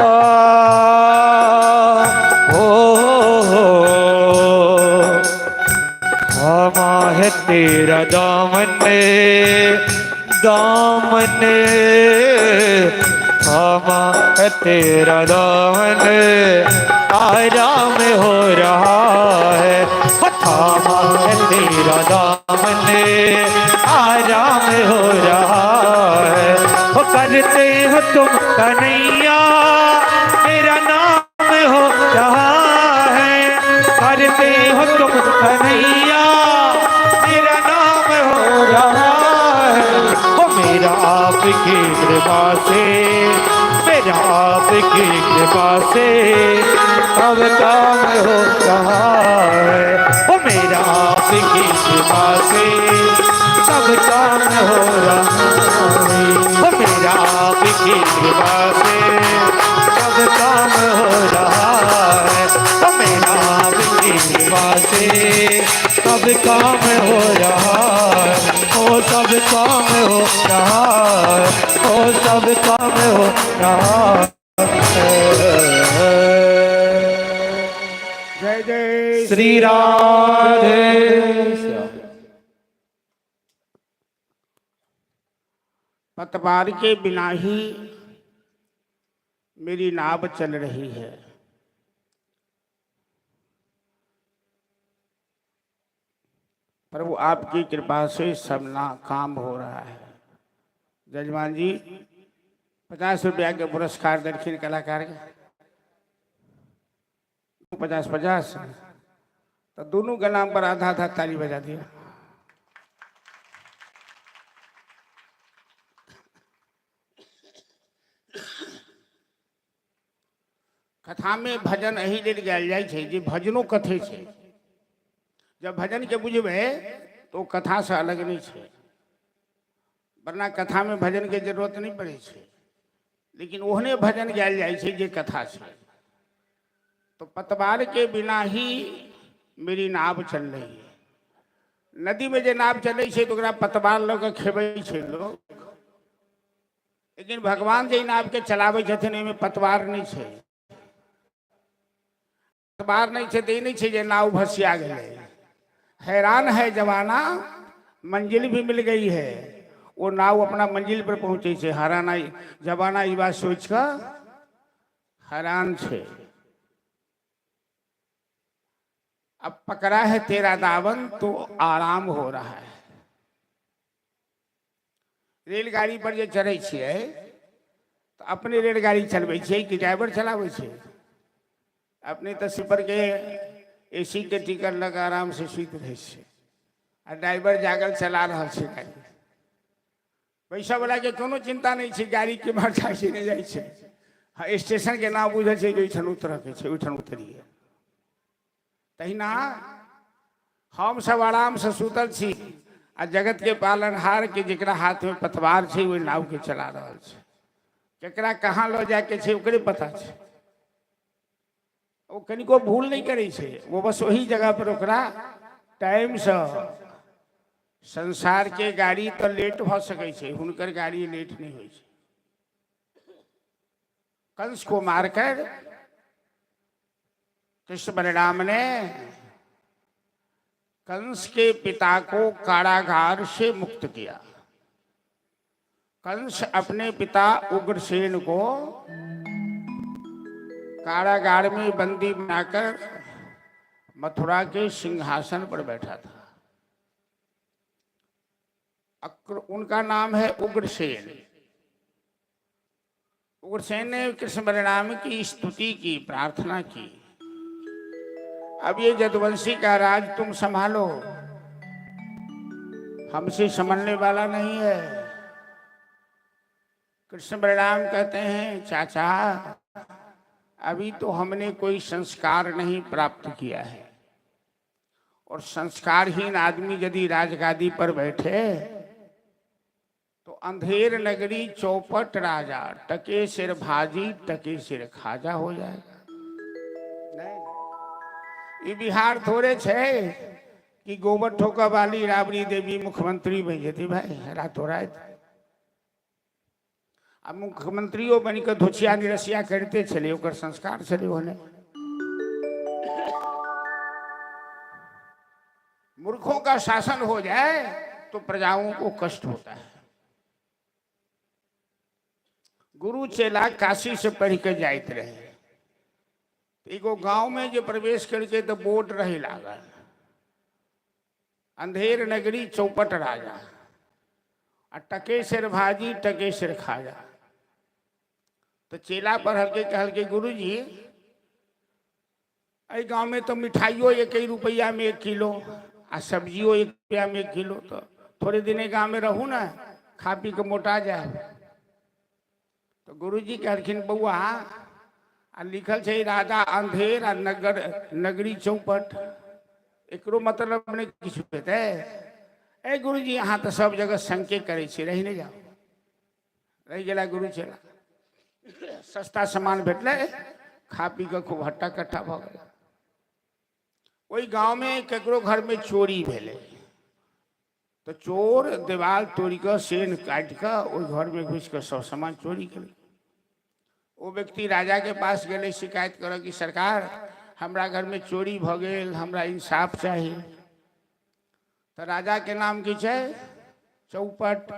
थामा है तेरा दामन दामन, थामा है तेरा दामन आराम हो रहा है। थामा है तेरा दामन आराम हो रहा है। वो करते हो तुम कन्हैया मेरा नाम हो रहा है, करते हो तुम कन्हैया मेरा नाम हो रहा है। वो मेरा आपकी कृपा से, मेरा आपकी कृपा से सब काम हो रहा है। वो मेरा आपकी कृपा से सब काम हो रहा है। वो मेरा आपकी कृपा से सब काम हो रहा है। वो मेरा आपकी कृपा से सब काम हो रहा है। वो सब काम हो रहा है, वो सब काम हो रहा है। जय जय श्री राधे। पतवार के बिना ही मेरी नाव चल रही है। प्रभु आपकी कृपा से सब ना काम हो रहा है। जजमान जी 50 रुपया के पुरस्कार दक्षिण कलाकार के 50-50 तो दोनों के नाम पर आधा आधा ताली बजा दिया। कथा में भजन एही लेल गायल जाइ छै जे भजनो कथे छै। जब भजन के बुझबे तो कथा से अलग नहीं छै, वरना कथा में भजन के जरूरत नहीं पड़े छै। लेकिन ओहने भजन गायल जाइ छै जे कथा छै। तो पतवार के बिना ही मेरी नाव चल रही है। नदी में जे नाव चले छै तो ओकरा पतवार लग के खेबै छै लोग। लेकिन भगवान जी नाव के चलावे छथिन, एहिमे पतवार नहीं छे। पतवार नहीं छे तो ई नहीं छे जे नाव भसिया गए। हैरान है जमाना, मंजिल भी मिल गई है, वो नाव अपना मंजिल पर पहुंचे छे। हराना जमाना ई बात सोच कर हैरान छे। अब पकड़ा है तेरा दामन तो आराम हो रहा है। रेलगाड़ी पर जे चढ़े छिए तो अपने रेलगाड़ी चलबे छिए कि ड्राइवर चलावे छे? अपने तो स्लीपर के एसी के टिकट लगा आराम से सुत रहे छे, आ ड्राइवर जागल चला रहा छे गाड़ी। पैसा वाला के कोनो चिंता नहीं छे, गाड़ी के बाहर जाए नहीं जाए छे। हाँ, स्टेशन के नाम बुझे छे, ओइठन उतर के छे, ओइठन उतरिए। तहिना हम सब आराम से सुतल छी, आ जगत के पालनहार के जेकरा हाथ में पतवार छे वही नाव के चला रहल छे। केकरा कहाँ लो जाए के छे ओकरे पता छे। वो कनिको भूल नहीं करे छे, वो बस वही जगह पर ओकरा टाइम से। संसार के गाड़ी तो लेट भ सके छे, हुनकर गाड़ी लेट नहीं होई छे। कंस को मारकर कृष्ण बलराम ने कंस के पिता को कारागार से मुक्त किया। कंस अपने पिता उग्रसेन को कारागार में बंदी बनाकर मथुरा के सिंहासन पर बैठा था। उनका नाम है उग्रसेन। उग्रसेन ने कृष्ण बलराम की स्तुति की, प्रार्थना की, अब ये जदुवंशी का राज तुम संभालो, हमसे संभलने वाला नहीं है। कृष्ण बलराम कहते हैं, चाचा अभी तो हमने कोई संस्कार नहीं प्राप्त किया है, और संस्कारहीन आदमी यदि राजगादी पर बैठे तो अंधेर नगरी चौपट राजा, टके सिर भाजी टके सिर खाजा हो जाएगा। ये बिहार थोड़े छे कि गोबर ठोका वाली राबड़ी देवी मुख्यमंत्री बन जेती भाई रातों रात। अब मुख्यमंत्रियों बन कर धोचिया निरसिया करते चले, ओकर संस्कार चले होने। मूर्खों का शासन हो जाए तो प्रजाओं को कष्ट होता है। गुरु चेला काशी से पढ़ के जाते रहे, एगो गांव में जो प्रवेश करके तो बोर्ड रहे लागल, अंधेर नगरी चौपट राजा, और टके सिर भाजी टके सिर खाजा। तो चेला पर हल्के हल्के, गुरु जी अ गांव में तो मिठाइयों 1 रुपया में 1 किलो, आ सब्जियों 1 रुपया में 1 किलो, तो थोड़े दिन गांव में रहू ना, खा पी के मोटा जाए। तो गुरु जी कहलखिन, बउआ आ लिखल छे राजा अंधेर आ नगरी चौपट, एकरो मतलब नहीं किछु हेतै। ए गुरु जी यहाँ तो सब जगह संके करे छे, रही नहीं जाओ। रही गेला गुरु चेला, सस्ता सामान भेटले, खा पी के खूब हट्टा कट्टा भ गए। ओई गांव में केकरो घर में चोरी भेले, तो चोर दीवार तोड़ के सेन काट के ओई घर में घुस के सब सामान चोरी कर। वो व्यक्ति राजा के पास गए शिकायत कर कि सरकार हमरा घर में चोरी भ गेल, हमरा इंसाफ चाहिए। तो राजा के नाम की छे चौपट।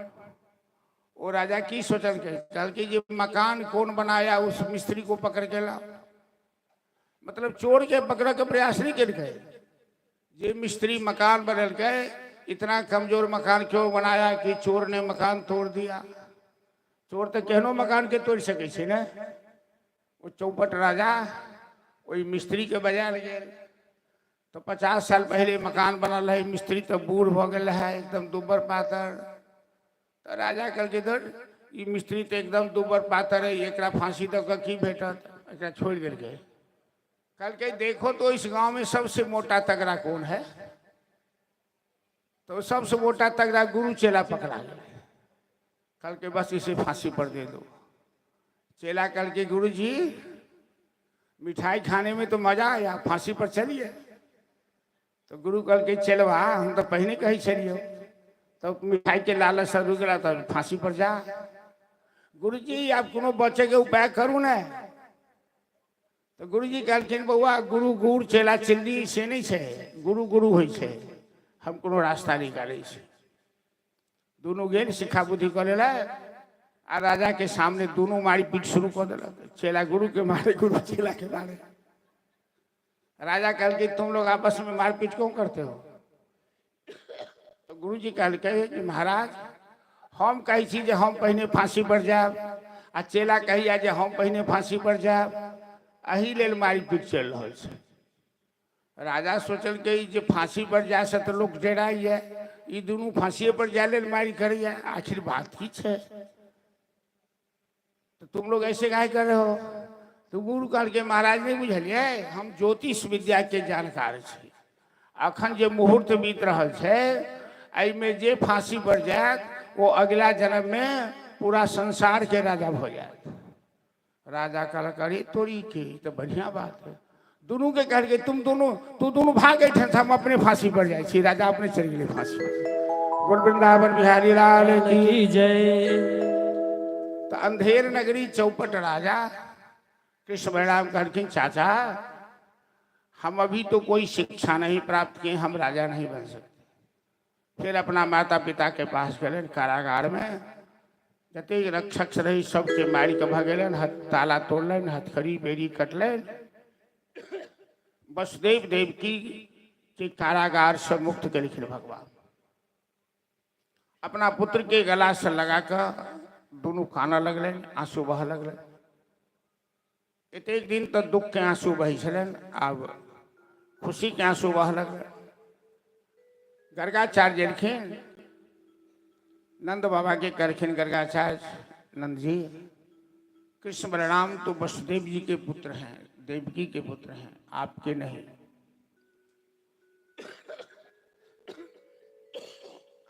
वो राजा की सोचल के कल कि ये मकान कौन बनाया, उस मिस्त्री को पकड़ के लाओ। मतलब चोर के पकड़ के प्रयास नहीं कर गए, ये मिस्त्री मकान बदल के इतना कमजोर मकान क्यों बनाया कि चोर ने मकान तोड़ दिया। चोर तो केहनो मकान के तोड़ सके छे ना। वो चौपट राजा वही मिस्त्री के बजा गए। तो 50 साल पहले मकान बनल है, मिस्त्री तो बूढ़ हो गए है, एकदम दुबर पातर। तो राजा कल के धर ये मिस्त्री तो एकदम दुबर पातर है, एकरा फांसी दो के की भेटत, एकरा छोड़ दिल गए। कल के देखो तो इस गांव में सबसे मोटा तगड़ा कौन है? तो सबसे मोटा तगड़ा गुरु चेला पकड़ा गया। कल के बस इसे फांसी पर दे दो। चेला कल के गुरु जी मिठाई खाने में तो मजा आया, फांसी पर चलिए। तो गुरु कल के चलवा हम तो पहले कही चलिए, तो मिठाई के लालच से रुक रहा था, फांसी पर जा। गुरुजी आप कोनो बचे के उपाय करू ना। तो गुरुजी कहलखिन बउआ गुरु गुड़ चेला चिल्ली से नहीं छे, गुरु गुरु होइ छे, हम कोनो रास्ता निकाले छे। दोनों गेल शिक्षा बुद्धि कर लेला आ राजा के सामने दोनों मारी पीट शुरू कर दिलक। चेला गुरु के मारे, गुरु चेला के मारे। राजा कहल कि तुम लोग आपस में मारपीट क्यों करते हो? तो गुरुजी कहल कि महाराज हम कही छी जे हम पहले फांसी पर जाब आ चेला कहिया जे हम पहले फांसी पर जाब, अही लेल मारपीट चल रहा है। राजा सोचल कि जे फांसी पर जा से तो लोग डराइए, ये दोनों फांसी पर जाए लेल मारी करिए, आखिर बात की है? तो तुम लोग ऐसे काहे कर रहे हो? तो गुरु कहल के महाराज नहीं बुझलिए, हम ज्योतिष विद्या के जानकार छी। अखन जे मुहूर्त बीत रहल छे, एहिमे जे फांसी पर जाए वो अगला जन्म में पूरा संसार के राजा हो जाए। राजा कहल अरे तोरी के तो बढ़िया बात है। दोनों के कह के तू दोनों भाग गए थे, हम अपने फांसी पर जाए छी। राजा अपने चल गए फांसी पर। बोल वृंदावन बिहारी लाल की जय। तो अंधेर नगरी चौपट राजा कृष्ण बलराम कहलखिन चाचा हम अभी तो कोई शिक्षा नहीं प्राप्त किए, हम राजा नहीं बन सकते। फिर अपना माता पिता के पास गए, कारागार में जते रक्षक रही सबके मारी के भगेलन, ताला तोड़लन, हथकड़ी बेरी कटलन। वसुदेव देवकी के कारागार से मुक्त करें भगवान। अपना पुत्र के गला से लगाकर दोनों काना लगलन, आंसू बह लगलन। एक दिन तो दुख के आंसू बही छलन, अब खुशी के आंसू बह लगलन। गर्गाचार्य लिखिन, नंद बाबा के करखिन गर्गाचार्य, नंद जी कृष्ण बलराम तो वसुदेव जी के पुत्र हैं, देवकी के पुत्र हैं, आपके नहीं।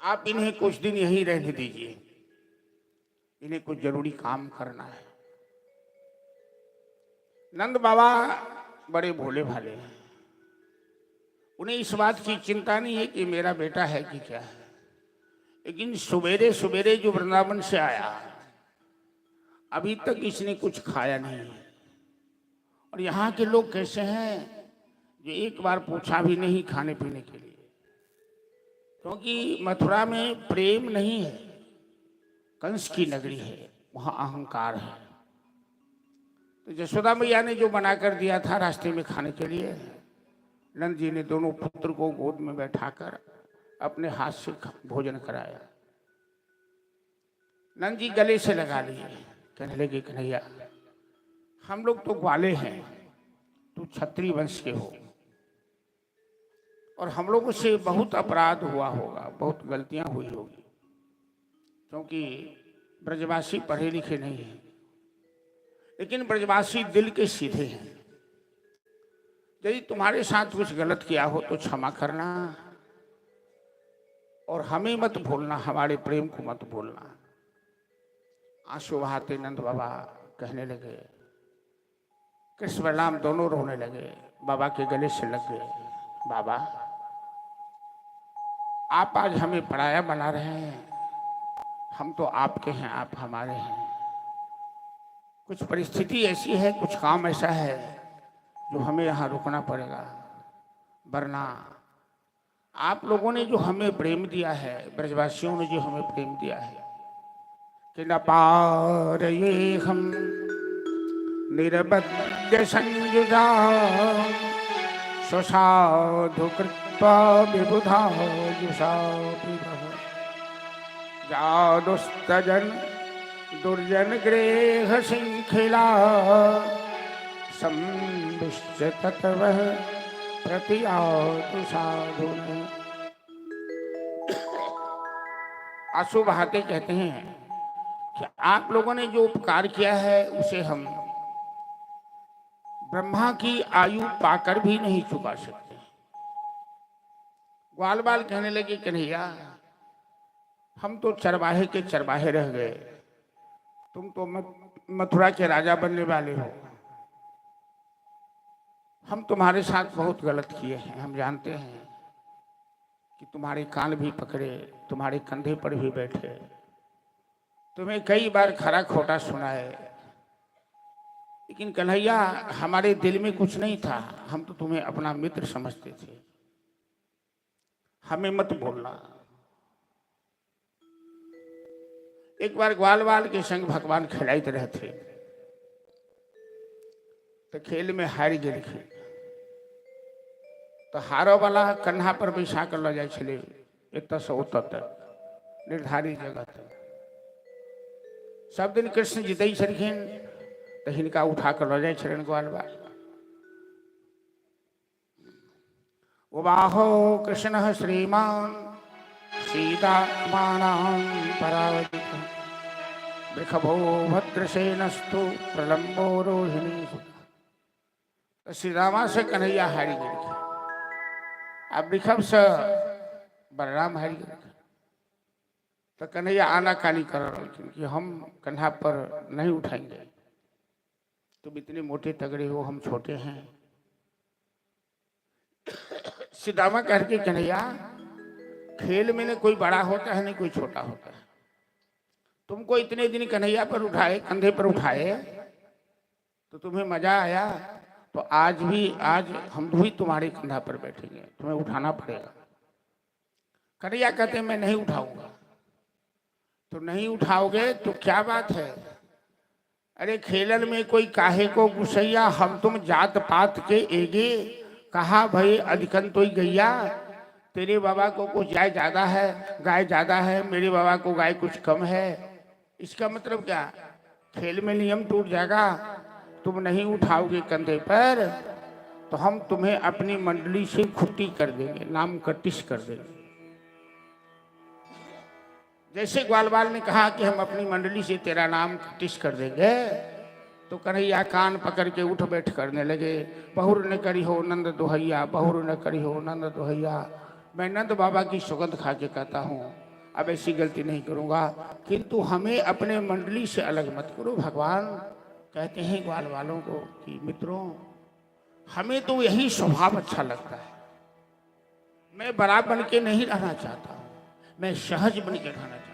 आप इन्हें कुछ दिन यहीं रहने दीजिए, इन्हें कुछ जरूरी काम करना है। नंद बाबा बड़े भोले भाले हैं, उन्हें इस बात की चिंता नहीं है कि मेरा बेटा है कि क्या है। लेकिन सवेरे सवेरे जो वृंदावन से आया अभी तक इसने कुछ खाया नहीं है। और यहाँ के लोग कैसे हैं जो एक बार पूछा भी नहीं खाने पीने के लिए, क्योंकि मथुरा में प्रेम नहीं है, कंस की नगरी है, वहाँ अहंकार है। तो यशोदा मैया ने जो बना कर दिया था रास्ते में खाने के लिए, नंद जी ने दोनों पुत्र को गोद में बैठाकर अपने हाथ से भोजन कराया। नंद जी गले से लगा लिए, कहने लगे कन्हैया हम लोग तो ग्वाले हैं, तू क्षत्रिय वंश के हो और हम लोगों से बहुत अपराध हुआ होगा, बहुत गलतियां हुई होगी, क्योंकि ब्रजवासी पढ़े लिखे नहीं हैं, लेकिन ब्रजवासी दिल के सीधे हैं। यदि तुम्हारे साथ कुछ गलत किया हो तो क्षमा करना और हमें मत भूलना, हमारे प्रेम को मत भूलना। आंसू बहाते नंद बाबा कहने लगे, कृष्ण बलराम दोनों रोने लगे, बाबा के गले से लग गए। बाबा आप आज हमें पराया बना रहे हैं, हम तो आपके हैं, आप हमारे हैं। कुछ परिस्थिति ऐसी है, कुछ काम ऐसा है जो हमें यहाँ रुकना पड़ेगा, वरना आप लोगों ने जो हमें प्रेम दिया है, ब्रजवासियों ने जो हमें प्रेम दिया है, कि न पार ये हम निरबद्ध संयुजा स्वसाधु कृत्वा विबुधा जुषा जादुस्तजन दुर्जन गृह सिंखिला संविश्च तत्वः प्रतियातु साधुन। आंसू बहाते कहते हैं कि आप लोगों ने जो उपकार किया है उसे हम ब्रह्मा की आयु पाकर भी नहीं चुका सकते। ग्वाल बाल कहने लगे कन्हैया हम तो चरवाहे के चरवाहे रह गए, तुम तो मथुरा के राजा बनने वाले हो। हम तुम्हारे साथ बहुत गलत किए हैं, हम जानते हैं कि तुम्हारे कान भी पकड़े, तुम्हारे कंधे पर भी बैठे, तुम्हें कई बार खरा खोटा सुना है, लेकिन कन्हैया हमारे दिल में कुछ नहीं था, हम तो तुम्हें अपना मित्र समझते थे, हमें मत बोलना। एक बार ग्वाल वाल के संग भगवान खिलाते रहे थे, तो खेल में हार गिर थे, तो हारो वाला कन्हा पर बैसा कर ल जाए छले, एतऽ से ओतऽ तक निर्धारित जगह तक। सब दिन कृष्ण जीते छलखिन, तो हिनका उठा कर ल जाए छलन ग्वाल बाल। उवाहो कृष्ण श्रीमान सीता मानां परावजित वृषभो भद्रसेनस्तु प्रलंबो रोहिणी। तो श्री रामा से कन्हैया हारी गए, अब वृषभ से बलराम हारी गए। तो कन्हैया आनाकानी कर रहे कि हम कन्हा पर नहीं उठाएंगे, तुम इतने मोटे तगड़े हो, हम छोटे हैं। सीतामा कह के कन्हैया खेल में न कोई बड़ा होता है न कोई छोटा होता है, तुमको इतने दिन कन्हैया पर उठाए, कंधे पर उठाए, तो तुम्हें मजा आया, तो आज हम भी तुम्हारे कंधा पर बैठेंगे, तुम्हें उठाना पड़ेगा। कन्हैया कहते मैं नहीं उठाऊंगा। तो नहीं उठाओगे तो क्या बात है, अरे खेलन में कोई काहे को गुस्सैया, हम तुम जात पात के एगे, कहा भाई अधिकन तो ही गैया, तेरे बाबा को कुछ गाय ज्यादा है, गाय ज्यादा है, मेरे बाबा को गाय कुछ कम है। इसका मतलब क्या, खेल में नियम टूट जाएगा। तुम नहीं उठाओगे कंधे पर तो हम तुम्हें अपनी मंडली से छुट्टी कर देंगे, नाम कटिश कर देंगे। जैसे ग्वालवाल ने कहा कि हम अपनी मंडली से तेरा नाम कटिश कर देंगे, तो कन्हैया कान पकड़ के उठ बैठ करने लगे, बहुर न करी हो नंद दोहैया, बहुर न करी हो नंद दोहैया। मैं नंद बाबा की सुगंध खा के कहता हूँ, अब ऐसी गलती नहीं करूँगा, किंतु हमें अपने मंडली से अलग मत करो। भगवान कहते हैं ग्वाल वालों को कि मित्रों, हमें तो यही स्वभाव अच्छा लगता है, मैं बड़ा बन के नहीं रहना चाहता हूँ, मैं सहज बन के रहना चाहता हूँ।